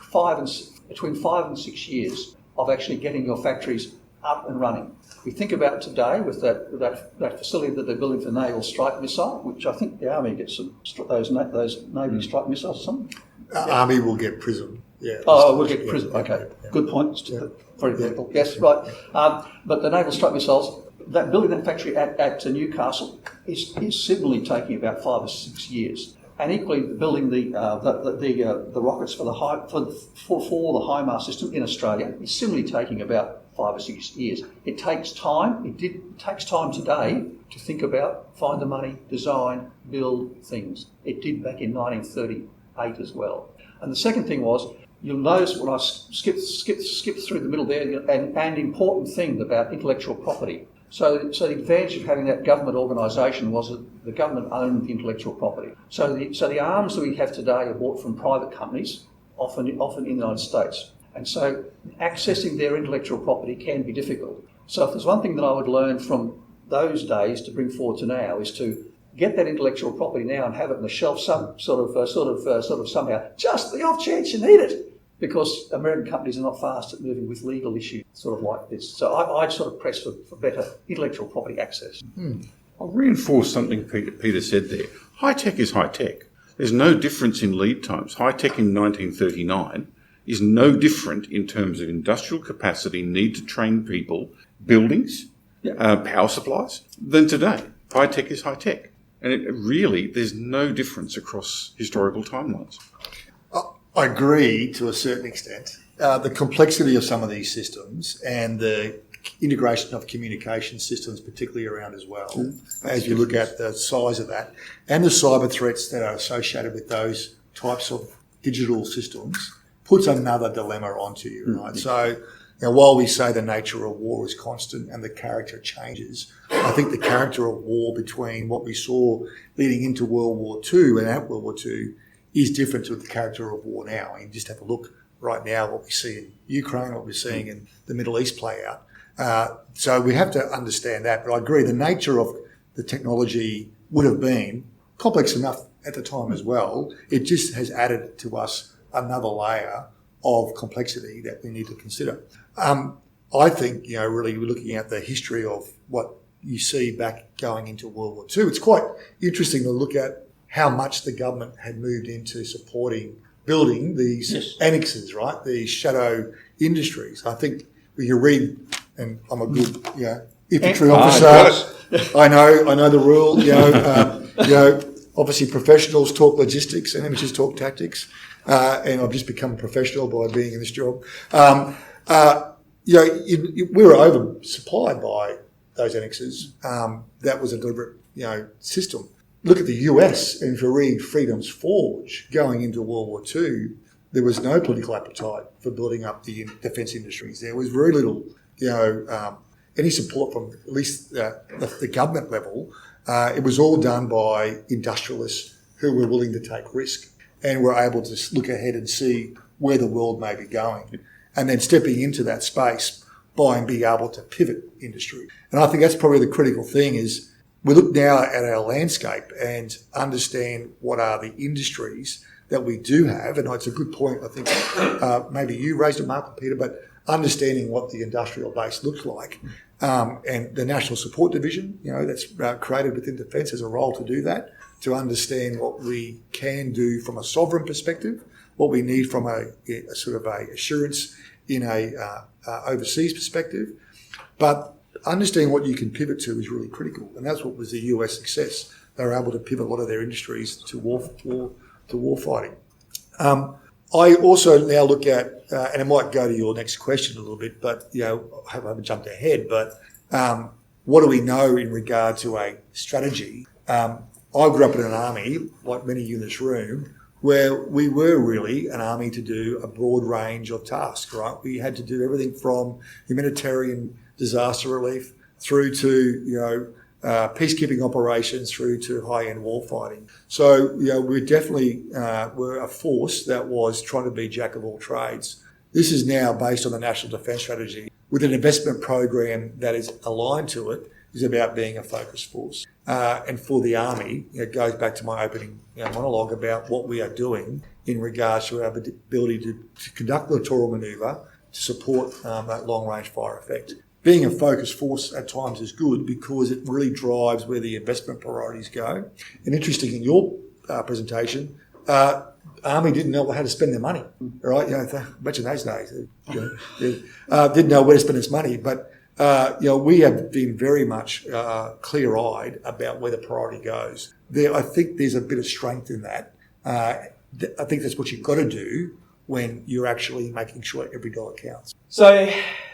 between 5 and 6 years of actually getting your factories up and running. We think about today with that facility that they're building for naval strike missile, which I think the Army gets those Navy strike missiles or something. Army will get PRISM. Yeah. Oh, we'll get PRISM. Okay, good point. Yeah. For example, yes, right. But the naval strike missiles, that building that factory at Newcastle is similarly taking about 5 or 6 years, and equally building the rockets for the HIMARS system in Australia is similarly taking about 5 or 6 years. It takes time. It takes time today to think about, find the money, design, build things. It did back in 1938 as well. And the second thing was, you'll notice when I skip through the middle there, an important thing about intellectual property. So the advantage of having that government organisation was that the government owned the intellectual property. So the arms that we have today are bought from private companies, often in the United States. And so accessing their intellectual property can be difficult. So if there's one thing that I would learn from those days to bring forward to now, is to get that intellectual property now and have it on the shelf somehow, just the off chance you need it, because American companies are not fast at moving with legal issues sort of like this. So I'd sort of press for better intellectual property access. I'll reinforce something Peter said there. High tech is high tech. There's no difference in lead times. High tech in 1939 is no different in terms of industrial capacity, need to train people, buildings, power supplies, than today. High tech is high tech. And there's no difference across historical timelines. I agree to a certain extent. The complexity of some of these systems and the integration of communication systems particularly around as well, as you look at the size of that, and the cyber threats that are associated with those types of digital systems, puts another dilemma onto you, right? So, while we say the nature of war is constant and the character changes, I think the character of war between what we saw leading into World War II and at World War II is different to the character of war now. You just have a look right now what we see in Ukraine, what we're seeing in the Middle East play out. So we have to understand that. But I agree, the nature of the technology would have been complex enough at the time as well. It just has added to us another layer of complexity that we need to consider. I think, really we're looking at the history of what you see back going into World War II. It's quite interesting to look at how much the government had moved into supporting building these annexes, right? These shadow industries. I think we can read, and I'm a good, infantry officer. I know the rule. Obviously professionals talk logistics and amateurs talk tactics, and I've just become a professional by being in this job. We were oversupplied by those annexes. That was a deliberate, system. Look at the US, and if you read Freedom's Forge, going into World War II, there was no political appetite for building up the defence industries. There was very little, any support from at least the government level. It was all done by industrialists who were willing to take risk and were able to look ahead and see where the world may be going, and then stepping into that space by and being able to pivot industry. And I think that's probably the critical thing is we look now at our landscape and understand what are the industries that we do have. And it's a good point, I think, maybe you raised it, Mark and Peter, but understanding what the industrial base looks like. And the National Support Division, that's created within Defence has a role to do that, to understand what we can do from a sovereign perspective, what we need from a sort of a assurance in a overseas perspective. But understanding what you can pivot to is really critical, and that's what was the US success. They were able to pivot a lot of their industries to war fighting. I also now look at, and it might go to your next question a little bit, but I haven't jumped ahead. But what do we know in regard to a strategy? I grew up in an army, like many of you in this room, where we were really an army to do a broad range of tasks. Right, we had to do everything from humanitarian disaster relief through to peacekeeping operations through to high-end war fighting. So, we definitely were a force that was trying to be jack of all trades. This is now based on the National Defence Strategy with an investment program that is aligned to it, is about being a focused force. And for the Army, it goes back to my opening monologue about what we are doing in regards to our ability to conduct littoral manoeuvre to support that long-range fire effect. Being a focused force at times is good because it really drives where the investment priorities go. And interesting, in your presentation, Army didn't know how to spend their money, right? Imagine those days. Didn't know where to spend its money. But, we have been very much clear-eyed about where the priority goes. I think there's a bit of strength in that. I think that's what you've got to do when you're actually making sure every dollar counts. So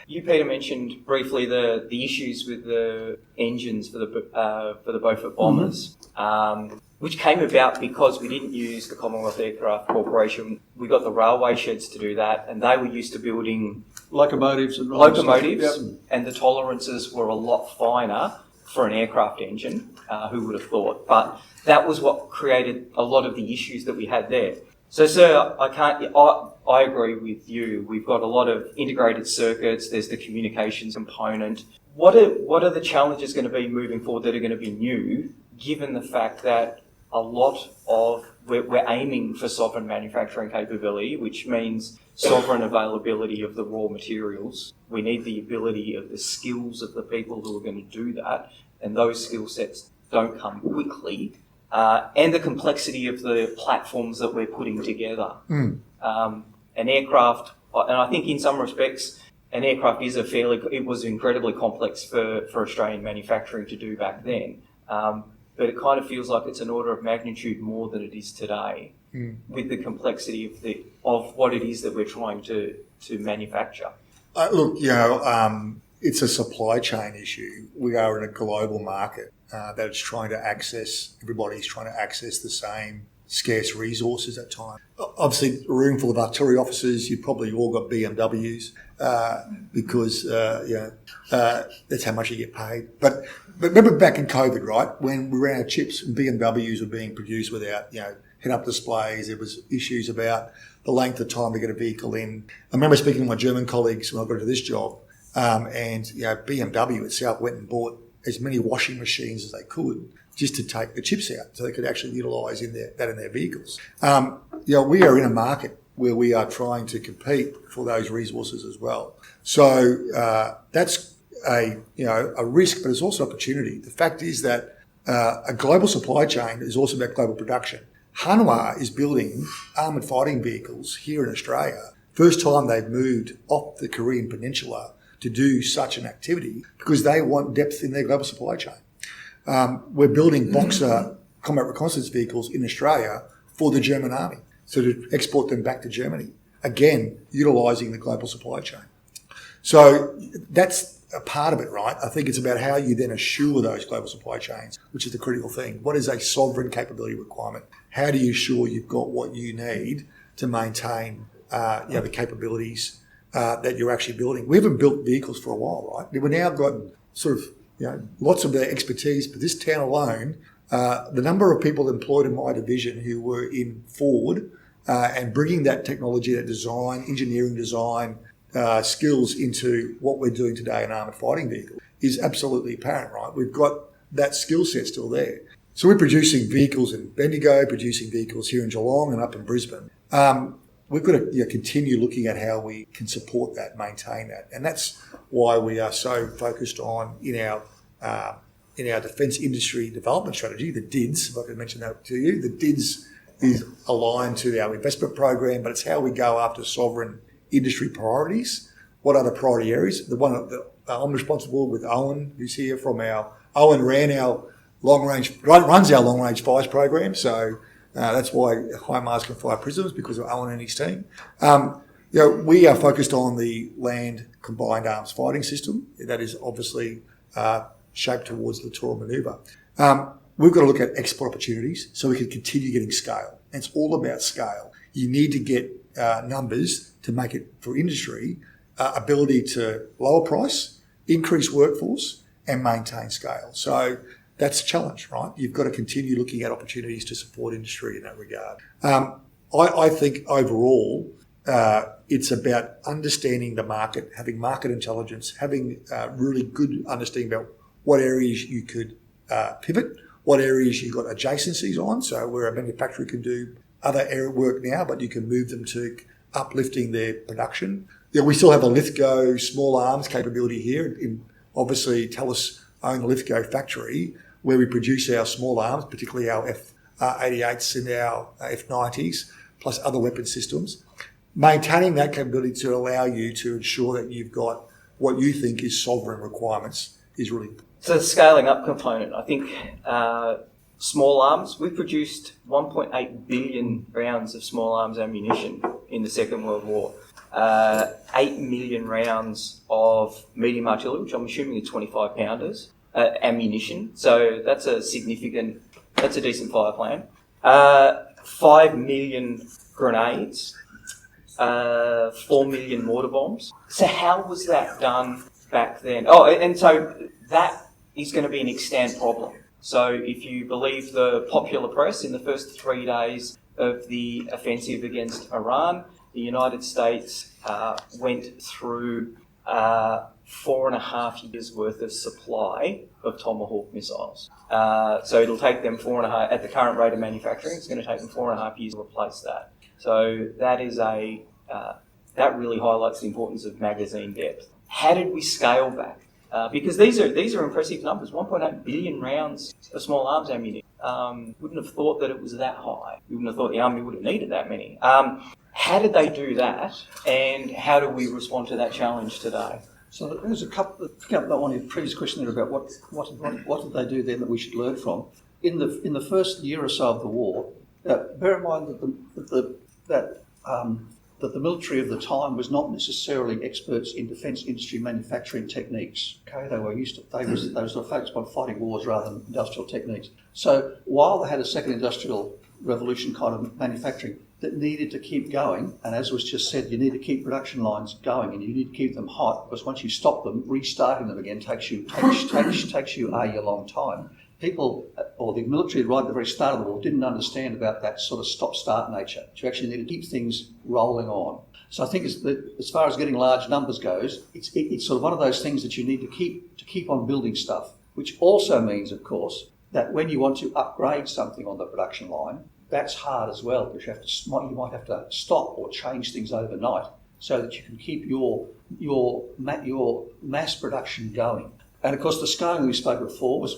you, Peter, mentioned briefly the issues with the engines for the Beaufort bombers, which came about because we didn't use the Commonwealth Aircraft Corporation. We got the railway sheds to do that, and they were used to building locomotives, and the tolerances were a lot finer for an aircraft engine. Who would have thought? But that was what created a lot of the issues that we had there. So, sir, I agree with you. We've got a lot of integrated circuits. There's the communications component. What are the challenges going to be moving forward that are going to be new, given the fact that a lot of we're aiming for sovereign manufacturing capability, which means sovereign availability of the raw materials. We need the ability of the skills of the people who are going to do that, and those skill sets don't come quickly. And the complexity of the platforms that we're putting together. An aircraft, and I think in some respects, an aircraft it was incredibly complex for Australian manufacturing to do back then. But it kind of feels like it's an order of magnitude more than it is today, with the complexity of what it is that we're trying to manufacture. Look, it's a supply chain issue. We are in a global market that is trying to access, everybody's trying to access the same scarce resources at times. Obviously, a room full of artillery officers, you probably all got BMWs because, that's how much you get paid. But remember back in COVID, right, when we ran out of chips and BMWs were being produced without, head-up displays, there was issues about the length of time to get a vehicle in. I remember speaking to my German colleagues when I got into this job, and BMW itself went and bought as many washing machines as they could just to take the chips out so they could actually utilise that in their vehicles. We are in a market where we are trying to compete for those resources as well. So that's a risk, but it's also opportunity. The fact is that a global supply chain is also about global production. Hanwha is building armoured fighting vehicles here in Australia. First time they've moved off the Korean Peninsula to do such an activity because they want depth in their global supply chain. We're building Boxer combat reconnaissance vehicles in Australia for the German army, so to export them back to Germany, again, utilising the global supply chain. So that's a part of it, right? I think it's about how you then assure those global supply chains, which is the critical thing. What is a sovereign capability requirement? How do you assure you've got what you need to maintain the capabilities that you're actually building? We haven't built vehicles for a while, right? We've now got sort of lots of their expertise, but this town alone, the number of people employed in my division who were in Ford and bringing that technology, that design, engineering design, skills into what we're doing today in armoured fighting vehicles is absolutely apparent, right? We've got that skill set still there. So we're producing vehicles in Bendigo, producing vehicles here in Geelong and up in Brisbane. We've got to continue looking at how we can support that, maintain that. And that's why we are so focused on, in our defence industry development strategy, the DIDS, if I could mention that to you, the DIDS is aligned to our investment program, but it's how we go after sovereign industry priorities. What are the priority areas? The one that I'm responsible with Owen, who's here from Owen runs our long-range fires program, so that's why HIMARS can fire prisoners, because of Owen and his team. We are focused on the land combined arms fighting system. That is obviously shaped towards the littoral manoeuvre. We've got to look at export opportunities so we can continue getting scale. And it's all about scale. You need to get numbers to make it for industry, ability to lower price, increase workforce, and maintain scale. So that's a challenge, right? You've got to continue looking at opportunities to support industry in that regard. I think overall, it's about understanding the market, having market intelligence, having really good understanding about what areas you could pivot, what areas you've got adjacencies on. So where a manufacturer can do other area work now, but you can move them to uplifting their production. We still have a Lithgow small arms capability here. Obviously, TELUS own the Lithgow factory where we produce our small arms, particularly our F-88s and our F-90s, plus other weapon systems. Maintaining that capability to allow you to ensure that you've got what you think is sovereign requirements is really important. So the scaling up component, I think small arms, we produced 1.8 billion rounds of small arms ammunition in the Second World War. 8 million rounds of medium artillery, which I'm assuming are 25 pounders, ammunition. So that's a decent fire plan. 5 million grenades, 4 million mortar bombs. So how was that done back then? Oh, and so that is going to be an extant problem. So if you believe the popular press, in the first 3 days of the offensive against Iran, the United States went through 4.5 years worth of supply of Tomahawk missiles. So it'll take them 4.5, at the current rate of manufacturing, it's going to take them 4.5 years to replace that. So that is that really highlights the importance of magazine depth. How did we scale back? Because these are impressive numbers. 1.8 billion rounds of small arms ammunition. Wouldn't have thought that it was that high. You wouldn't have thought the army would have needed that many. How did they do that, and how do we respond to that challenge today? So there's a couple. Picking up that one of your previous question there about what did they do then that we should learn from. In the first year or so of the war, bear in mind that the military of the time was not necessarily experts in defence industry manufacturing techniques. Okay, they were focused on fighting wars rather than industrial techniques. So while they had a second industrial revolution kind of manufacturing that needed to keep going, and as was just said, you need to keep production lines going and you need to keep them hot, because once you stop them, restarting them again takes you a year-long time. People, or the military right at the very start of the war, didn't understand about that sort of stop-start nature. You actually need to keep things rolling on. So I think as far as getting large numbers goes, it's sort of one of those things that you need to keep on building stuff, which also means, of course, that when you want to upgrade something on the production line, that's hard as well, because you might have to stop or change things overnight so that you can keep your mass production going. And of course, the scaling we spoke before was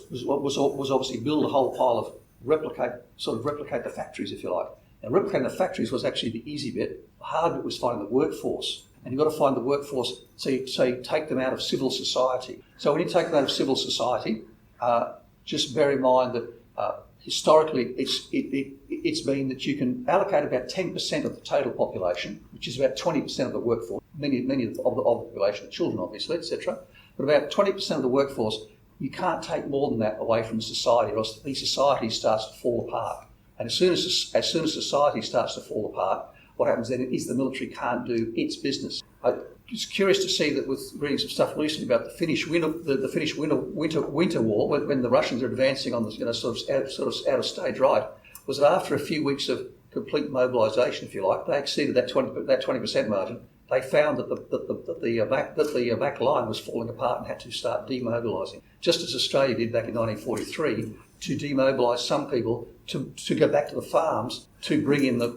obviously build a whole pile replicate the factories, if you like. Now, replicating the factories was actually the easy bit. The hard bit was finding the workforce. And you've got to find the workforce, so you take them out of civil society. So when you take them out of civil society, just bear in mind that historically it's been that you can allocate about 10% of the total population, which is about 20% of the workforce, many of the population are children, obviously, etc. But about 20% of the workforce, you can't take more than that away from society, or else the society starts to fall apart. And as soon as society starts to fall apart, what happens then is the military can't do its business. I'm just curious to see that with reading some stuff recently about the Finnish winter war, when the Russians are advancing on the sort of out of stage right, was that after a few weeks of complete mobilisation, if you like, they exceeded that 20% margin. They found that the back line was falling apart and had to start demobilising, just as Australia did back in 1943 to demobilise some people to go back to the farms to bring in the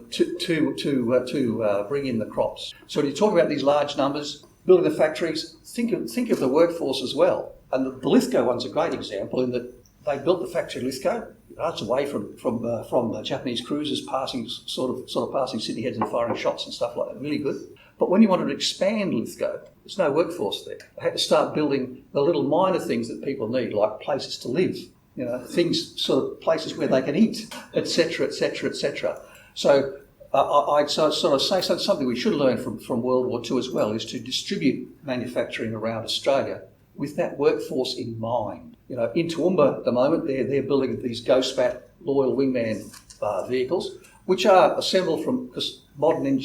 bring in the crops. So when you talk about these large numbers, building the factories, think of the workforce as well. And the Lithgow one's a great example in that they built the factory in Lithgow. It's away from Japanese cruisers passing sort of passing city heads and firing shots and stuff like that. Really good. But when you wanted to expand Lithgow, there's no workforce there. They had to start building the little minor things that people need, like places to live, things, sort of places where they can eat, etc., etc., etc. So I'd sort of say something we should learn from World War II as well is to distribute manufacturing around Australia with that workforce in mind. In Toowoomba at the moment, they're building these GoSpat Loyal Wingman vehicles, which are assembled from, because modern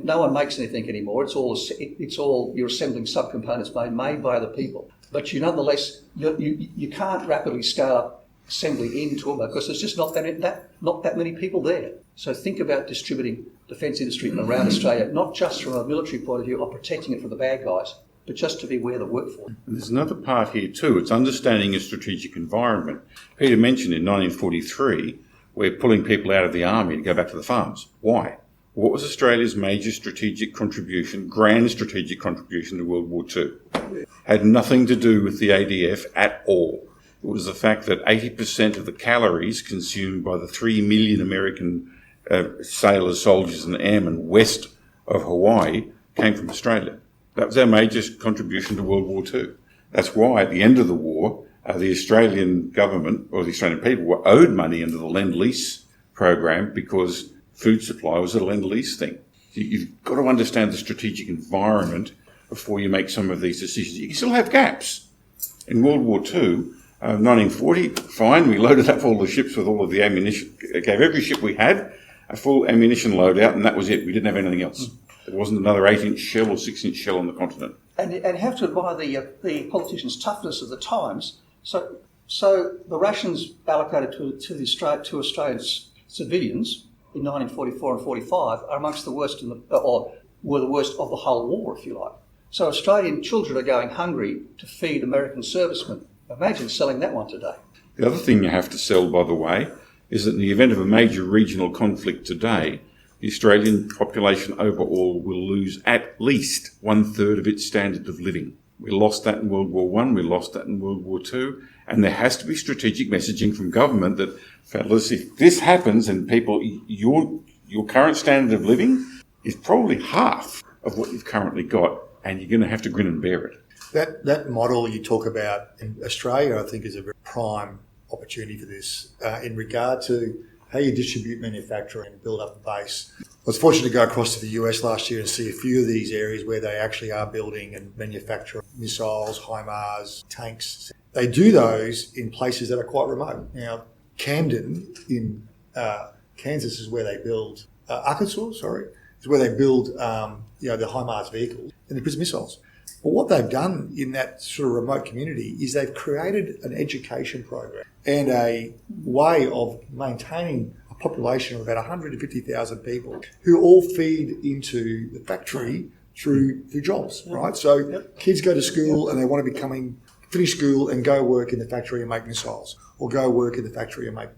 no one makes anything anymore. It's all you're assembling subcomponents made by other people. But nonetheless, you can't rapidly scale up assembly in Toowoomba because there's just not that many people there. So think about distributing defence industry around Australia, not just from a military point of view of protecting it from the bad guys, but just to be aware of the workforce. And there's another part here too. It's understanding a strategic environment. Peter mentioned in 1943, we're pulling people out of the army to go back to the farms. Why? What was Australia's major strategic contribution, grand strategic contribution to World War II? Had nothing to do with the ADF at all. It was the fact that 80% of the calories consumed by the 3 million American sailors, soldiers and airmen west of Hawaii came from Australia. That was our major contribution to World War II. That's why at the end of the war, the Australian government or the Australian people were owed money under the Lend-Lease program because food supply was a Lend-Lease thing. You've got to understand the strategic environment before you make some of these decisions. You can still have gaps. In World War II, 1940, fine, we loaded up all the ships with all of the ammunition, gave every ship we had a full ammunition loadout, and that was it. We didn't have anything else. There wasn't another 8-inch shell or 6-inch shell on the continent. And you have to admire the politicians' toughness of the times. So the rations allocated to Australian civilians in 1944 and 45 are amongst the worst or were the worst of the whole war, if you like. So Australian children are going hungry to feed American servicemen. Imagine selling that one today. The other thing you have to sell, by the way, is that in the event of a major regional conflict today, the Australian population overall will lose at least 1/3 of its standard of living. We lost that in World War I, we lost that in World War II, and there has to be strategic messaging from government that, fellas, if this happens and people, your current standard of living is probably half of what you've currently got, and you're going to have to grin and bear it. That model you talk about in Australia, I think, is a very prime opportunity for this in regard to how you distribute manufacturing and build up a base. I was fortunate to go across to the US last year and see a few of these areas where they actually are building and manufacturing missiles, HIMARS, tanks. They do those in places that are quite remote. Now, Camden in Kansas is where they build, Arkansas, is where they build the HIMARS vehicles and they produce missiles. But what they've done in that sort of remote community is they've created an education program and a way of maintaining a population of about 150,000 people who all feed into the factory through jobs, right? So kids go to school and they want to finish school and go work in the factory and make missiles, or go work in the factory and make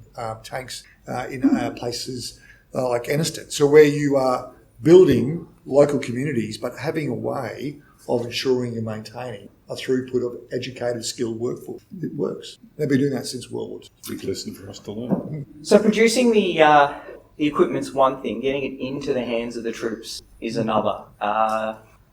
tanks in places like Anniston. So where you are building local communities but having a way of ensuring you're maintaining a throughput of educated, skilled workforce. It works. They've been doing that since World War II. Big lesson for us to learn. So producing the equipment's one thing, getting it into the hands of the troops is another.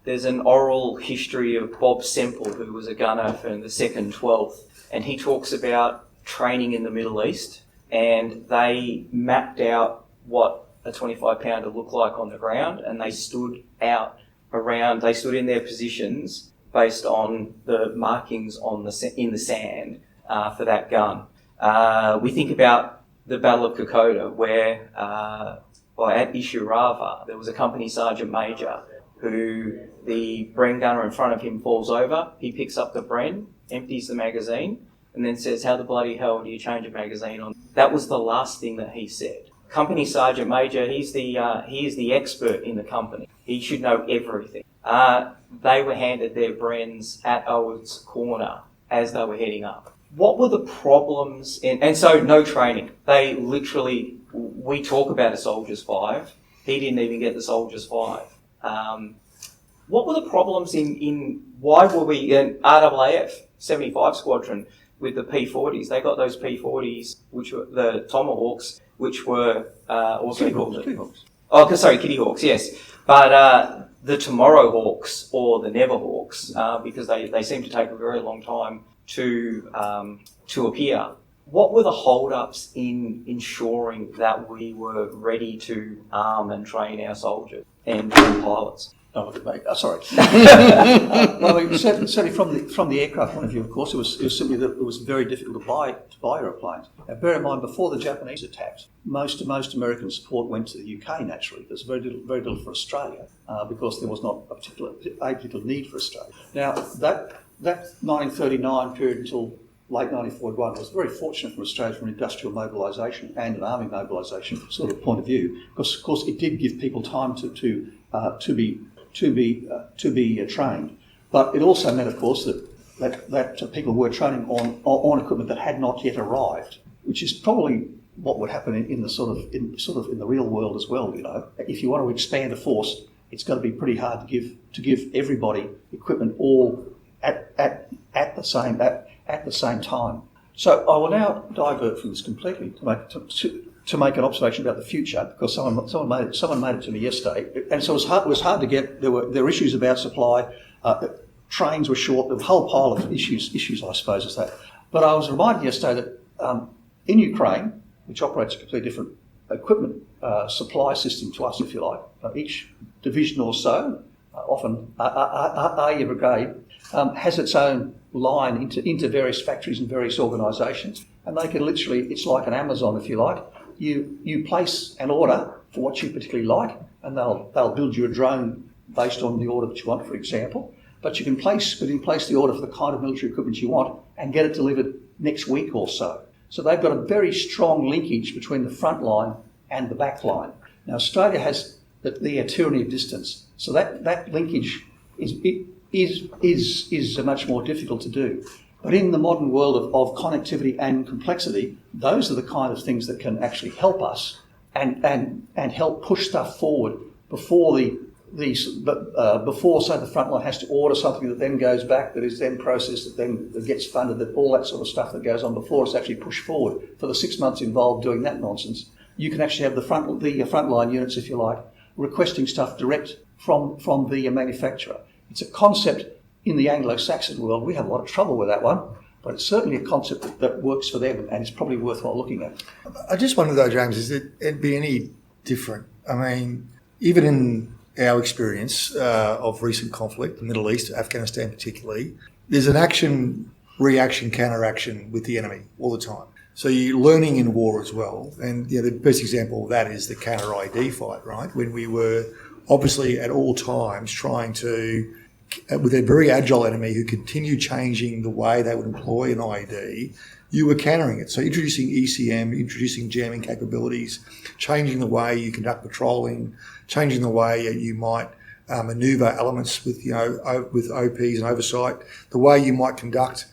There's an oral history of Bob Semple, who was a gunner for the 2nd 12th, and he talks about training in the Middle East, and they mapped out what a 25-pounder looked like on the ground, and they stood in their positions based on the markings in the sand for that gun. We think about the Battle of Kokoda, where at Ishirava there was a company sergeant major who the Bren gunner in front of him falls over. He picks up the Bren, empties the magazine, and then says, "How the bloody hell do you change a magazine on?" That was the last thing that he said. Company sergeant major, he is the expert in the company. He should know everything. They were handed their Brens at Owen's Corner as they were heading up. What were the problems? And so no training. They literally, we talk about a soldier's 5. He didn't even get the soldier's 5. What were the problems why were we in RAAF 75 Squadron with the P-40s? They got those P-40s, which were the Tomahawks, which were also called Kitty Hawks. Oh, sorry, Kitty Hawks, yes. But the Tomorrow Hawks or the Never Hawks, because they seem to take a very long time to appear. What were the hold-ups in ensuring that we were ready to arm and train our soldiers and pilots? Oh, mate. Sorry. Well, I mean, certainly from the aircraft point of view, of course, it was simply that it was very difficult to buy aeroplanes. Now, bear in mind, before the Japanese attacked, most American support went to the UK. Naturally, there's very little for Australia because there was not a particular need for Australia. Now, that 1939 period until late 1941 was very fortunate for Australia from an industrial mobilisation and an army mobilisation sort of point of view, because of course it did give people time to be trained. But it also meant, of course, that people were training on equipment that had not yet arrived, which is probably what would happen in the real world as well. You know, if you want to expand a force, it's going to be pretty hard to give everybody equipment all at the same time. So I will now divert from this completely to make an observation about the future, because someone made it to me yesterday, and so it was hard to get. There were issues about supply. Trains were short. There was a whole pile of issues, I suppose, as that. But I was reminded yesterday that in Ukraine, which operates a completely different equipment supply system to us, if you like, each division or so, often a brigade, has its own line into various factories and various organisations, and they can literally, it's like an Amazon, if you like. You place an order for what you particularly like, and they'll build you a drone based on the order that you want, for example. But you can place the order for the kind of military equipment you want and get it delivered next week or so. So they've got a very strong linkage between the front line and the back line. Now Australia has the tyranny of distance, so that linkage is much more difficult to do. But in the modern world of connectivity and complexity, those are the kind of things that can actually help us and help push stuff forward before before, say, the front line has to order something that then goes back, that is then processed, that gets funded, that all that sort of stuff that goes on before it's actually pushed forward. For the 6 months involved doing that nonsense, you can actually have the frontline units, if you like, requesting stuff direct from the manufacturer. It's a concept in the Anglo-Saxon world. We have a lot of trouble with that one, but it's certainly a concept that works for them, and it's probably worthwhile looking at. I just wonder though, James, is it be any different? I mean, even in our experience of recent conflict, the Middle East, Afghanistan particularly, there's an action, reaction, counteraction with the enemy all the time. So you're learning in war as well. And the best example of that is the counter ID fight, right? When we were obviously at all times trying to, with a very agile enemy who continued changing the way they would employ an IED, you were countering it. So introducing ECM, introducing jamming capabilities, changing the way you conduct patrolling, changing the way you might manoeuvre elements with with OPs and oversight, the way you might conduct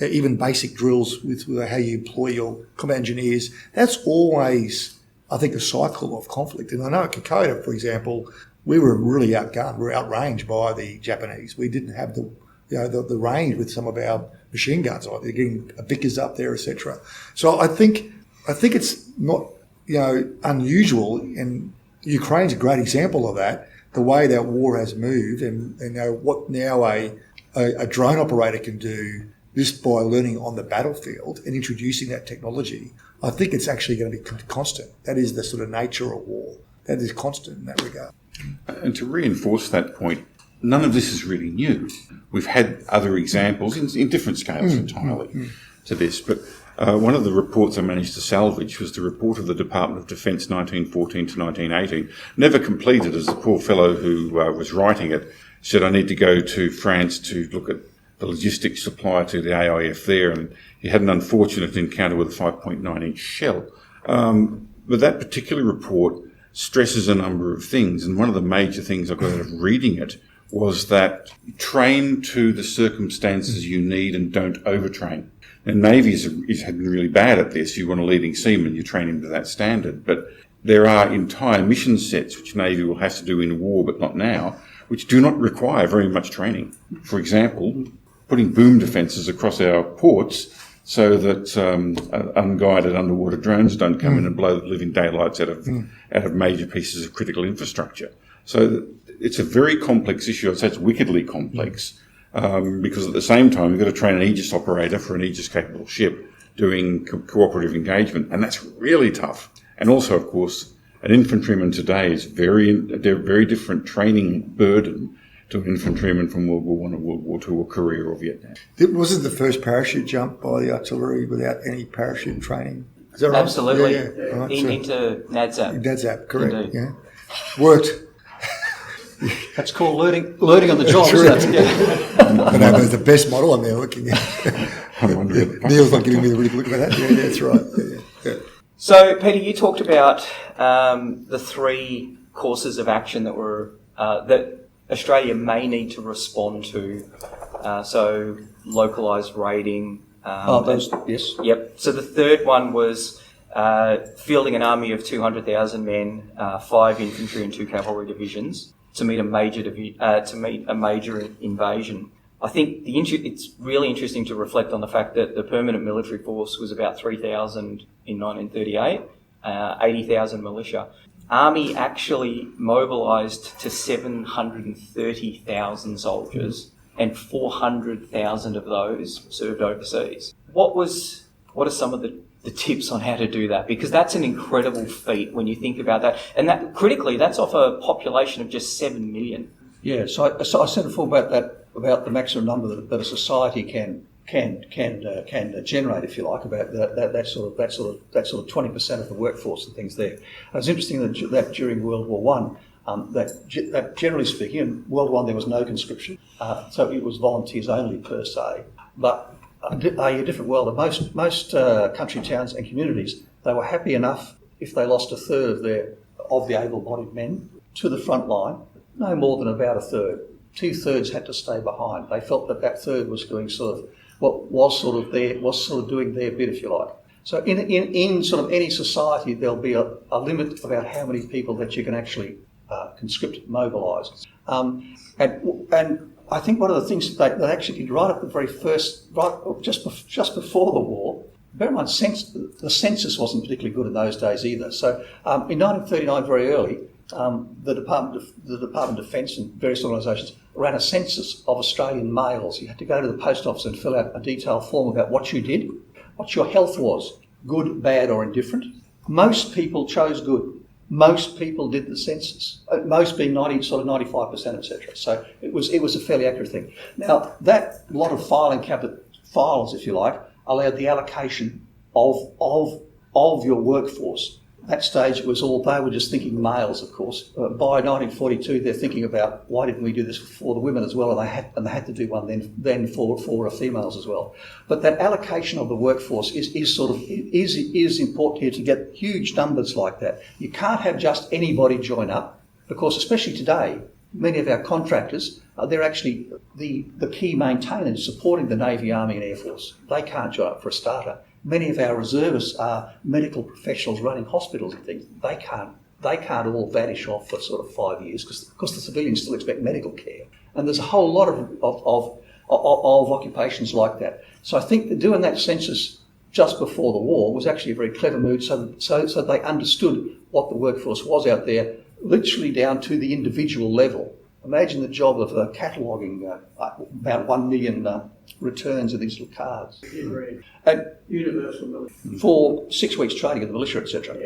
even basic drills with how you employ your combat engineers. That's always, I think, a cycle of conflict. And I know at Kokoda, for example, we were really outgunned. We were outranged by the Japanese. We didn't have the range with some of our machine guns. Like they're getting Vickers up there, etc. So I think it's not unusual, and Ukraine's a great example of that. The way that war has moved, and what now a drone operator can do just by learning on the battlefield and introducing that technology, I think it's actually going to be constant. That is the sort of nature of war. That is constant in that regard. And to reinforce that point, none of this is really new. We've had other examples in different scales entirely to this, but one of the reports I managed to salvage was the report of the Department of Defence 1914 to 1918, never completed, as the poor fellow who was writing it said, I need to go to France to look at the logistics supply to the AIF there, and he had an unfortunate encounter with a 5.9-inch shell. But that particular report stresses a number of things, and one of the major things I got out of reading it was that train to the circumstances you need and don't overtrain. And Navy has been really bad at this. You want a leading seaman, you train him to that standard. But there are entire mission sets which Navy will have to do in war, but not now, which do not require very much training. For example, putting boom defences across our ports so that unguided underwater drones don't come in and blow the living daylights out of major pieces of critical infrastructure. So it's a very complex issue. I'd say it's wickedly complex because at the same time you've got to train an Aegis operator for an Aegis-capable ship doing cooperative engagement, and that's really tough. And also, of course, an infantryman today is very different training burden to an infantryman from World War I or World War II or Korea or Vietnam. It wasn't the first parachute jump by the artillery without any parachute training. Is that right? Absolutely. Yeah. Right. Into NADZAP. NADZAP, correct. Indeed. Yeah. Worked. That's called learning on the job, isn't it? Yeah. But that was the best model I'm now looking at. Neil's not giving me a really good look at that. Yeah, that's right. Yeah. So, Peter, you talked about the three courses of action that were that Australia may need to respond to. So, localised raiding. Yes. Yep. So the third one was fielding an army of 200,000 men, 5 infantry and 2 cavalry divisions to meet a major invasion. I think it's really interesting to reflect on the fact that the permanent military force was about 3,000 in 1938, 80,000 militia. Army actually mobilised to 730,000 soldiers, and 400,000 of those served overseas. What are some of the tips on how to do that? Because that's an incredible feat when you think about that. And that critically, that's off a population of just 7 million. Yeah, so I said before about the maximum number that a society can generate, if you like, about that sort of 20% of the workforce and things there. And it's interesting that during World War One, that generally speaking, in World War I there was no conscription, so it was volunteers only per se. But a different world. And most country towns and communities, they were happy enough if they lost a third of the able-bodied men to the front line, no more than about a third. 2/3 had to stay behind. They felt that third was doing was doing their bit, if you like. So in sort of any society, there'll be a limit about how many people that you can actually conscript, mobilise. And I think one of the things that they actually did right at the very first, just before the war, bear in mind, the census wasn't particularly good in those days either. So in 1939, very early, the Department of Defence and various organisations ran a census of Australian males. You had to go to the post office and fill out a detailed form about what you did, what your health was, good, bad or indifferent. Most people chose good. Most people did the census, most being 95%, etc. So it was a fairly accurate thing. Now, that lot of filing cabinet files, if you like, allowed the allocation of your workforce. At that stage, it was all, they were just thinking males, of course. By 1942, they're thinking about why didn't we do this for the women as well, and they had to do one then for females as well. But that allocation of the workforce is important here to get huge numbers like that. You can't have just anybody join up, because especially today, many of our contractors, they're actually the key maintainers supporting the Navy, Army and Air Force. They can't join up for a starter. Many of our reservists are medical professionals running hospitals and things. They can't all vanish off for sort of 5 years because the civilians still expect medical care. And there's a whole lot of occupations like that. So I think that doing that census just before the war was actually a very clever move, so they understood what the workforce was out there, literally down to the individual level. Imagine the job of cataloguing about 1 million returns of these little cards. And Universal military. for 6 weeks training in the militia, etc.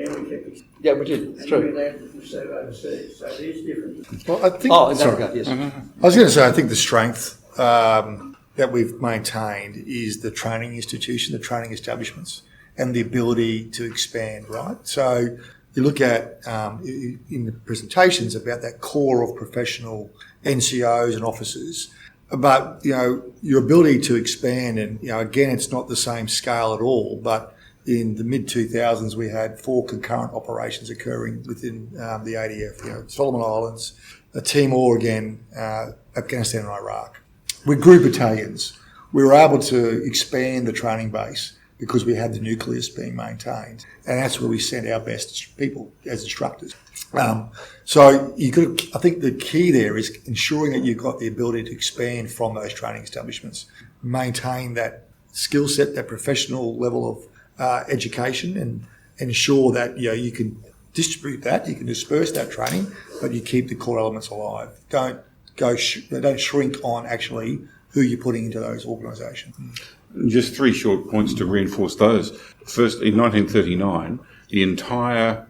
Yeah, we did. And True. we landed and served overseas. So it is different. Well, I think. Oh, in that sorry. regard, yes. I was going to say, I think the strength that we've maintained is the training institution, the training establishments, and the ability to expand, right? So you look at, in the presentations, about that core of professional NCOs and officers, but, your ability to expand, and, again, it's not the same scale at all, but in the mid-2000s, we had 4 concurrent operations occurring within the ADF, Solomon Islands, Timor again, Afghanistan and Iraq. We grew battalions. We were able to expand the training base because we had the nucleus being maintained, and that's where we sent our best people as instructors. So I think the key there is ensuring that you've got the ability to expand from those training establishments, maintain that skill set, that professional level of education, and ensure that you can distribute that, you can disperse that training, but you keep the core elements alive. Don't shrink on actually who you're putting into those organisations. Just 3 short points to reinforce those. First, in 1939, the entire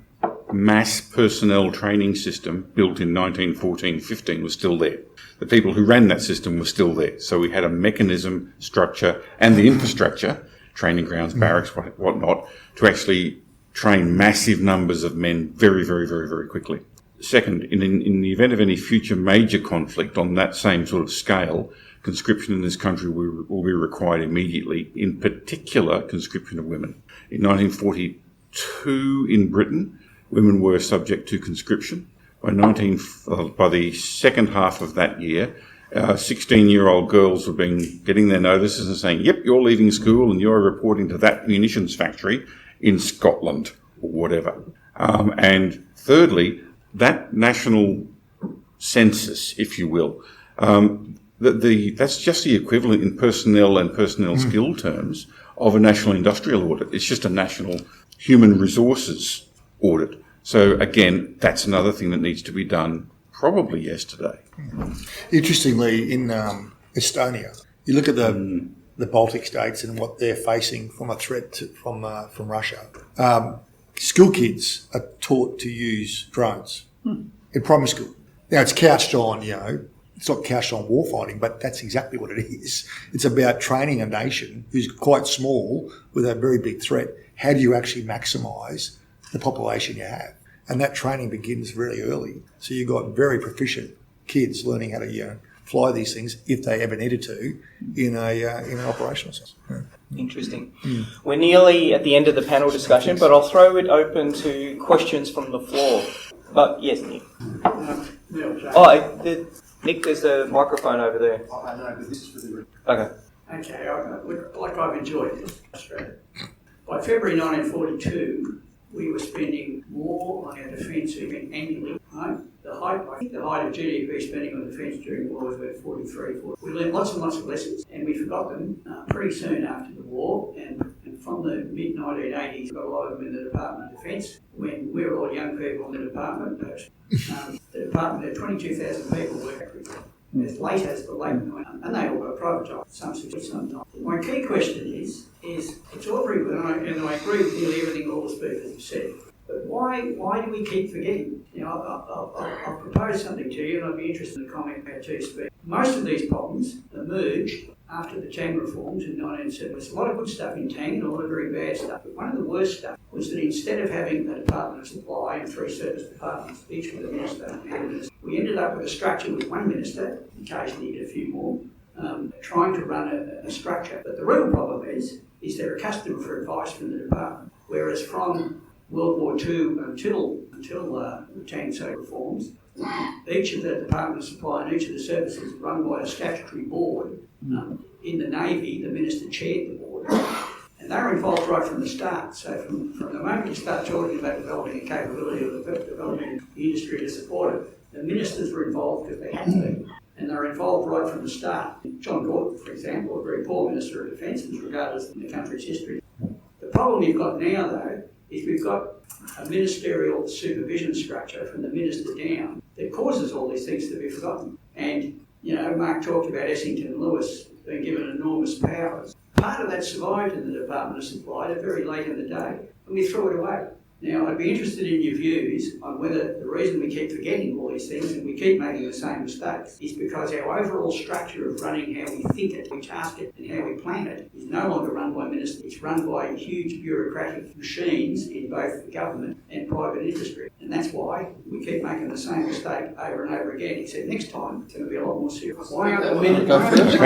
mass personnel training system built in 1914-15 was still there. The people who ran that system were still there. So we had a mechanism, structure, and the infrastructure, training grounds, barracks, whatnot, to actually train massive numbers of men very, very, very, very quickly. Second, in the event of any future major conflict on that same sort of scale, conscription in this country will be required immediately, in particular conscription of women. In 1942 in Britain, women were subject to conscription. By the second half of that year, 16-year-old girls were getting their notices and saying, yep, you're leaving school and you're reporting to that munitions factory in Scotland or whatever. And thirdly, that national census, if you will, that's just the equivalent in personnel and personnel skill terms of a national industrial audit. It's just a national human resources audit. So again, that's another thing that needs to be done probably yesterday. Interestingly, in Estonia, you look at the Baltic states and what they're facing from a threat from Russia. School kids are taught to use drones in primary school. Now, it's couched on, it's not couched on warfighting, but that's exactly what it is. It's about training a nation who's quite small with a very big threat. How do you actually maximise the population you have? And that training begins very early. So you've got very proficient kids learning how to fly these things, if they ever needed to, in an operational sense. Yeah. Interesting. We're nearly at the end of the panel discussion, but I'll throw it open to questions from the floor. But yes, Nick. Nick, there's a microphone over there. I know, but this is for the... Okay. Okay, I've enjoyed this, Australia. By February 1942, we were spending more on our defence even annually. Right? I think the height of GDP spending on defence during the war was about 43. We learned lots and lots of lessons, and we forgot them pretty soon after the war. And from the mid-1980s, we got a lot of them in the Department of Defence. When we were all young people in the department, the department had 22,000 people working as late as the late 90s, and they all got privatised, some success, some not. My key question is it's all very good, and I agree with nearly everything all the speakers have said, but why do we keep forgetting? I'll propose something to you, and I'd be interested in a comment about two speakers. Most of these problems emerged after the Tang reforms in 1970. There's a lot of good stuff in Tang and a lot of very bad stuff, but one of the worst stuff was that instead of having a Department of Supply and 3 service departments, each with a minister and a minister, we ended up with a structure with one minister, occasionally you get a few more, trying to run a structure. But the real problem is they're a customer for advice from the department, whereas from World War II until the Tang reforms, each of the Department of Supply and each of the services run by a statutory board. In the Navy, the minister chaired the board, and they were involved right from the start. So from the moment you start talking about developing a capability or developing the industry to support it, the ministers were involved because they had to be. and they're involved right from the start. John Gordon, for example, a very poor Minister of Defence, was regarded in the country's history. The problem you've got now, though, is we've got a ministerial supervision structure from the minister down that causes all these things to be forgotten. And, Mark talked about Essington Lewis being given enormous powers. Part of that survived in the Department of Supply very late in the day, and we threw it away. Now, I'd be interested in your views on whether the reason we keep forgetting all these things and we keep making the same mistakes is because our overall structure of running how we think it, we task it, and how we plan it is no longer run by ministers. It's run by huge bureaucratic machines in both the government and private industry. And that's why we keep making the same mistake over and over again, except next time it's going to be a lot more serious. Why aren't the ministers?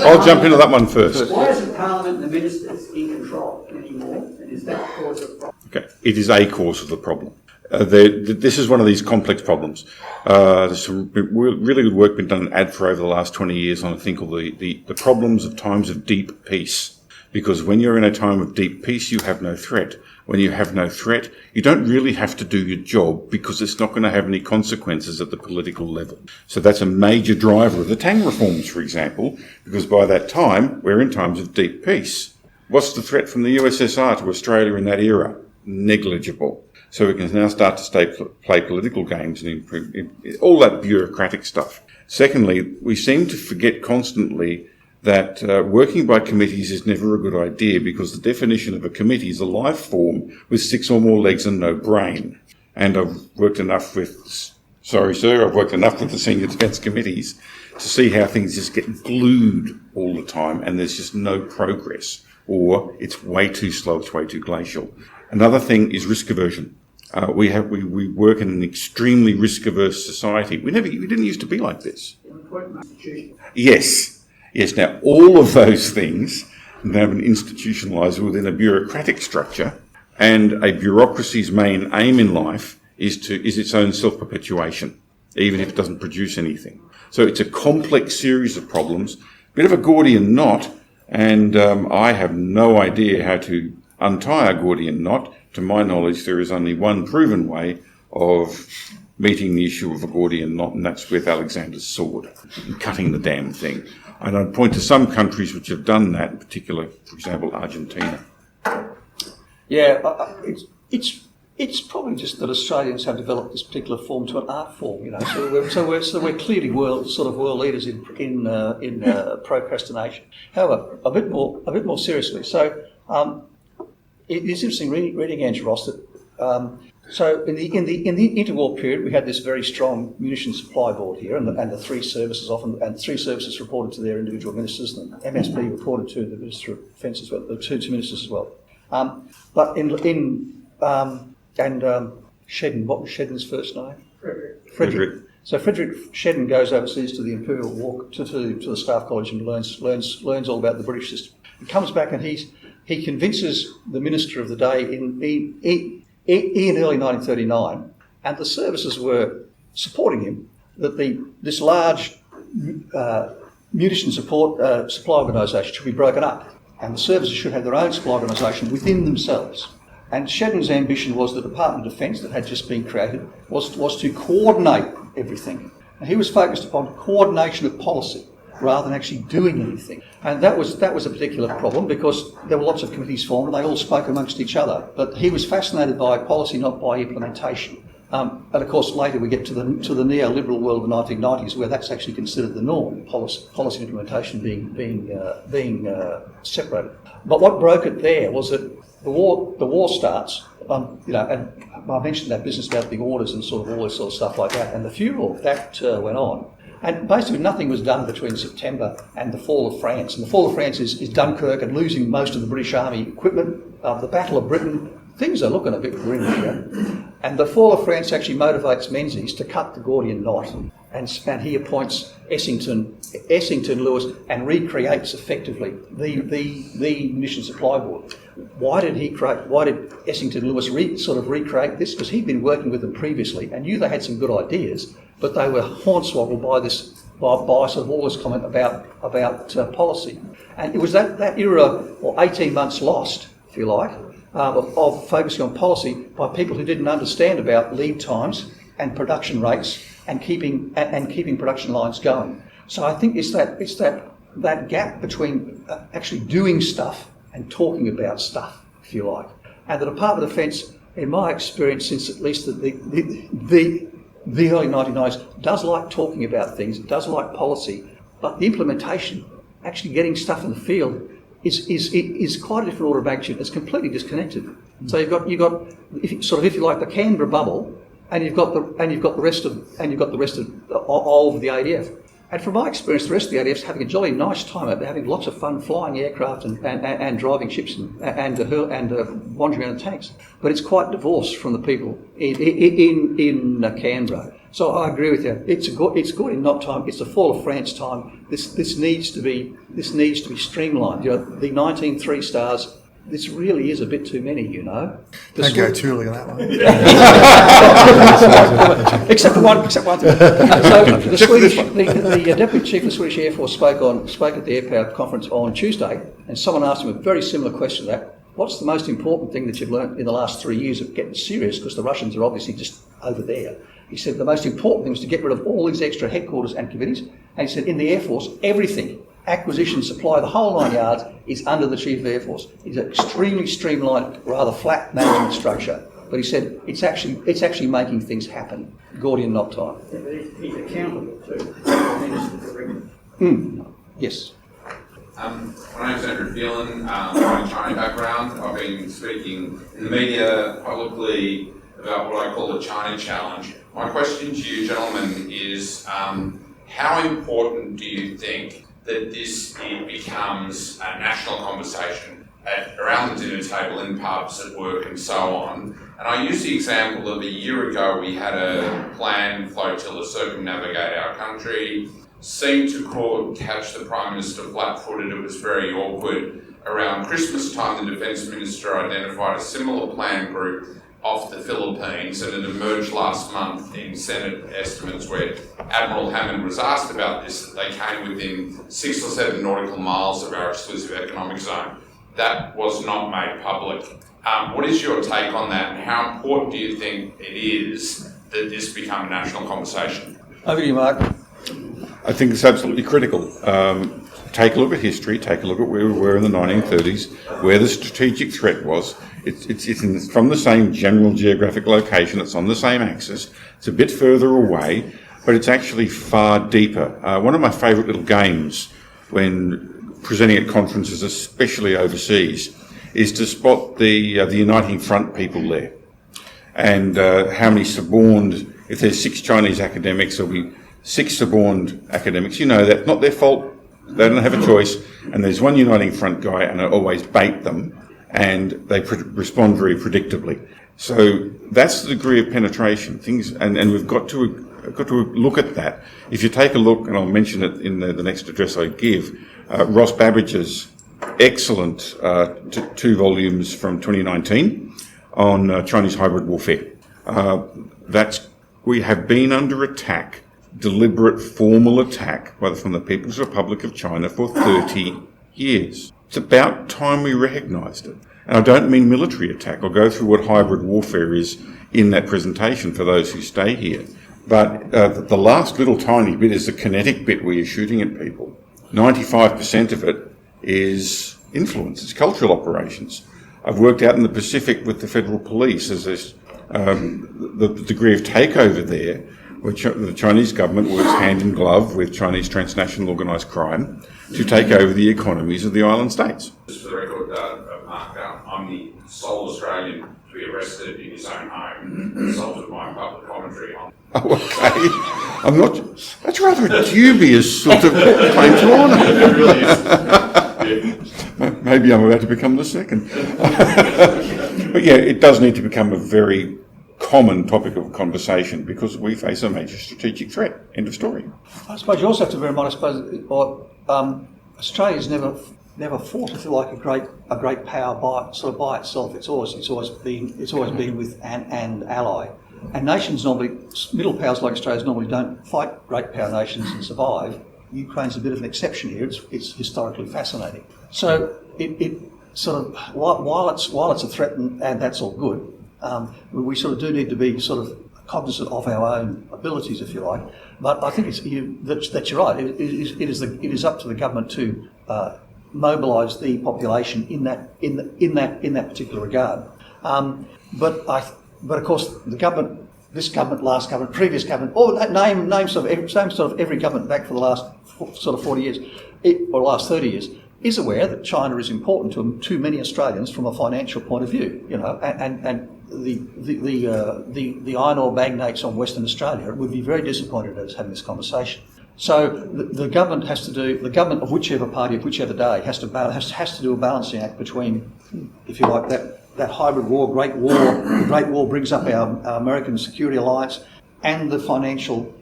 I'll jump into that one first. Why isn't Parliament and the ministers in control anymore? And is that cause of problem? Okay, it is a cause of the problem. This is one of these complex problems. There's some really good work been done in ADFA over the last 20 years on a thing called the problems of times of deep peace. Because when you're in a time of deep peace, you have no threat. When you have no threat, you don't really have to do your job because it's not going to have any consequences at the political level. So that's a major driver of the Tang reforms, for example, because by that time, we're in times of deep peace. What's the threat from the USSR to Australia in that era? Negligible. So we can now start to play political games and improve all that bureaucratic stuff. Secondly, we seem to forget constantly that working by committees is never a good idea because the definition of a committee is a life form with 6 or more legs and no brain. And I've worked enough with the senior defence committees to see how things just get glued all the time and there's just no progress, or it's way too slow, it's way too glacial. Another thing is risk aversion. We work in an extremely risk-averse society. We didn't used to be like this. Yes. Now all of those things have been institutionalised within a bureaucratic structure, and a bureaucracy's main aim in life is its own self-perpetuation, even if it doesn't produce anything. So it's a complex series of problems, a bit of a Gordian knot, and I have no idea how to untie a Gordian knot. To my knowledge, there is only one proven way of meeting the issue of a Gordian knot, and that's with Alexander's sword, and cutting the damn thing. And I'd point to some countries which have done that, in particular, for example, Argentina. Yeah, it's probably just that Australians have developed this particular form to an art form, So we're clearly world leaders in procrastination. However, a bit more seriously. So it is interesting reading Andrew Ross that. So in the interwar period, we had this very strong munitions supply board here, and the 3 services and 3 services reported to their individual ministers, and MSP reported to the Minister of Defence as well, the two ministers as well. But Shedden, what was Shedden's first name? Frederick. So Frederick Shedden goes overseas to the Imperial War, to the Staff College, and learns all about the British system. He comes back and he convinces the minister of the day in early 1939, and the services were supporting him, that this large munition supply organisation should be broken up, and the services should have their own supply organisation within themselves. And Shedden's ambition was the Department of Defence that had just been created was to coordinate everything. And he was focused upon coordination of policy rather than actually doing anything. And that was a particular problem because there were lots of committees formed and they all spoke amongst each other. But he was fascinated by policy, not by implementation. And of course, later we get to the neoliberal world of the 1990s, where that's actually considered the norm, policy implementation being separated. But what broke it there was that the war starts, and I mentioned that business about the orders and sort of all this sort of stuff like that, and the furor that went on. And basically nothing was done between September and the fall of France. And the fall of France is Dunkirk and losing most of the British Army equipment. The Battle of Britain, things are looking a bit grim here. And the fall of France actually motivates Menzies to cut the Gordian knot. And he appoints Essington Lewis and recreates effectively the munition supply board. Why did Essington Lewis recreate this? Because he'd been working with them previously and knew they had some good ideas, but they were hornswoggled by sort of all this comment about policy. And it was that era, or 18 months lost, if you like, of focusing on policy by people who didn't understand about lead times and production rates and keeping production lines going. So I think it's that gap between actually doing stuff and talking about stuff, if you like. And the Department of Defence, in my experience, since at least the early 1990s, does like talking about things, it does like policy, but the implementation, actually getting stuff in the field, is quite a different order of magnitude. It's completely disconnected. So you've got if you like, the Canberra bubble, and you've got the rest of the ADF. And from my experience, the rest of the ADF's having a jolly nice time. They're having lots of fun flying aircraft and driving ships and wandering around tanks. But it's quite divorced from the people in Canberra. So I agree with you. It's good in not time. It's the fall of France time. This needs to be streamlined. The 19 3-stars. This really is a bit too many, Don't go too early on that one. except one. So the Deputy Chief of the Swedish Air Force spoke at the Air Power Conference on Tuesday, and someone asked him a very similar question to that. What's the most important thing that you've learnt in the last 3 years of getting serious? Because the Russians are obviously just over there. He said the most important thing was to get rid of all these extra headquarters and committees. And he said in the Air Force, everything, acquisition, supply, the whole 9 yards is under the Chief of Air Force. It's an extremely streamlined, rather flat management structure. But he said it's actually making things happen. Gordian knot time. Yeah, but he's accountable too. Yes. My name's Andrew Phelan. I'm a Chinese background. I've been speaking in the media publicly about what I call the China challenge. My question to you, gentlemen, is how important do you think that this becomes a national conversation around the dinner table, in pubs, at work, and so on? And I use the example of a year ago we had a planned flotilla circumnavigate our country, seemed to catch the Prime Minister flat-footed. It was very awkward. Around Christmas time, the Defence Minister identified a similar planned group off the Philippines, and it emerged last month in Senate estimates where Admiral Hammond was asked about this, that they came within 6 or 7 nautical miles of our exclusive economic zone. That was not made public. What is your take on that, and how important do you think it is that this become a national conversation? Over to you, Mark. I think it's absolutely critical. Take a look at history, take a look at where we were in the 1930s, where the strategic threat was. It's from the same general geographic location, it's on the same axis, it's a bit further away, but it's actually far deeper. One of my favourite little games when presenting at conferences, especially overseas, is to spot the Uniting Front people there. And how many suborned, if there's 6 Chinese academics, there'll be 6 suborned academics. You know that's not their fault, they don't have a choice, and there's one Uniting Front guy, and I always bait them, and they respond very predictably. So that's the degree of penetration. And we've got to look at that. If you take a look, and I'll mention it in the next address I give, Ross Babbage's excellent 2 volumes from 2019 on Chinese hybrid warfare. We have been under attack, deliberate formal attack from the People's Republic of China for 30 years. It's about time we recognised it. And I don't mean military attack. I'll go through what hybrid warfare is in that presentation for those who stay here. But the last little tiny bit is the kinetic bit where you're shooting at people. 95% of it is influence. It's cultural operations. I've worked out in the Pacific with the federal police as the degree of takeover there, which the Chinese government works hand in glove with Chinese transnational organised crime to take over the economies of the island states. Just for the record, Mark, I'm the sole Australian to be arrested in his own home and assaulted by public commentary on. Oh, okay. I'm not. That's rather a dubious sort of claim to honour. It really is. Maybe I'm about to become the second. But yeah, it does need to become a very common topic of conversation because we face a major strategic threat. End of story. I suppose you also have to bear in mind, Australia's never fought, if you like, a great power by itself. It's always been with an ally. And nations normally, middle powers like Australia normally don't fight great power nations and survive. Ukraine's a bit of an exception here. It's historically fascinating. So it sort of while it's a threat and that's all good, we sort of do need to be sort of cognizant of our own abilities, if you like. But I think that you're right. It is up to the government to mobilise the population in that particular regard. But of course, the government, this government, last government, previous government, or name sort of every government back for the last sort of 40 years, or last 30 years, is aware that China is important to many Australians from a financial point of view. You know, and the iron ore magnates of Western Australia would be very disappointed at us having this conversation. So the government has to do, the government of whichever party of whichever day has to do a balancing act between, if you like, that hybrid war, Great War. The Great War brings up our American security alliance and the financial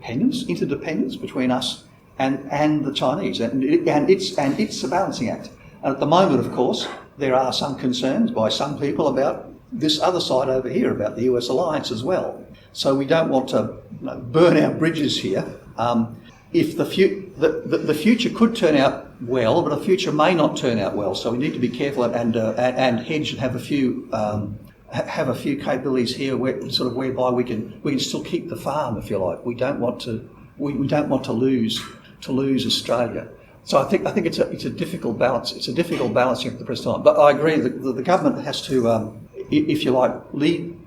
interdependence between us and the Chinese, and it's a balancing act. And at the moment, of course, there are some concerns by some people about this other side over here, about the US alliance as well. So we don't want to burn our bridges here. If the future could turn out well, but the future may not turn out well. So we need to be careful and hedge and have a few capabilities here, whereby we can still keep the farm, if you like. We don't want to lose Australia. So I think it's a difficult balance. It's a difficult balancing at the present time. But I agree that the government has to, if you like, lead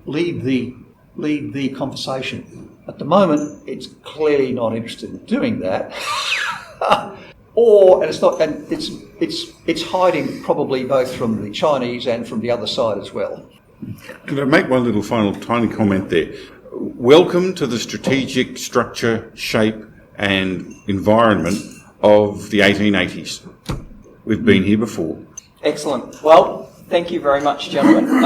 the conversation. At the moment, it's clearly not interested in doing that, it's hiding probably both from the Chinese and from the other side as well. Could I make one little final tiny comment there? Welcome to the strategic structure, shape and environment of the 1880s. We've been here before. Excellent. Well, thank you very much, gentlemen,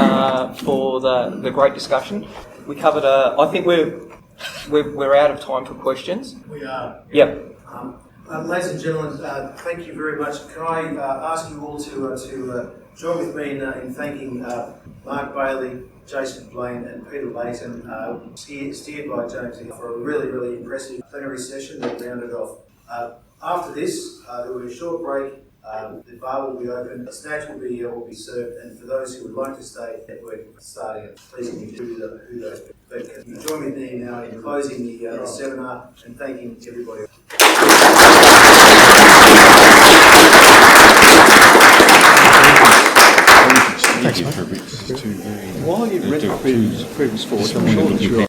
for the great discussion. We covered. I think we're out of time for questions. We are. Yep. Ladies and gentlemen, thank you very much. Can I ask you all to join with me in thanking Mark Bailey, Jason Blaine and Peter Layton, steered by James, for a really, really impressive plenary session that rounded off. After this, there will be a short break. The bar will be open, snacks will be served, and for those who would like to stay, we're starting. Please can you do who those. But can you join with me now in closing the seminar and thanking everybody. Thanks, mate. While you've read the previous forward, I'm sure that you're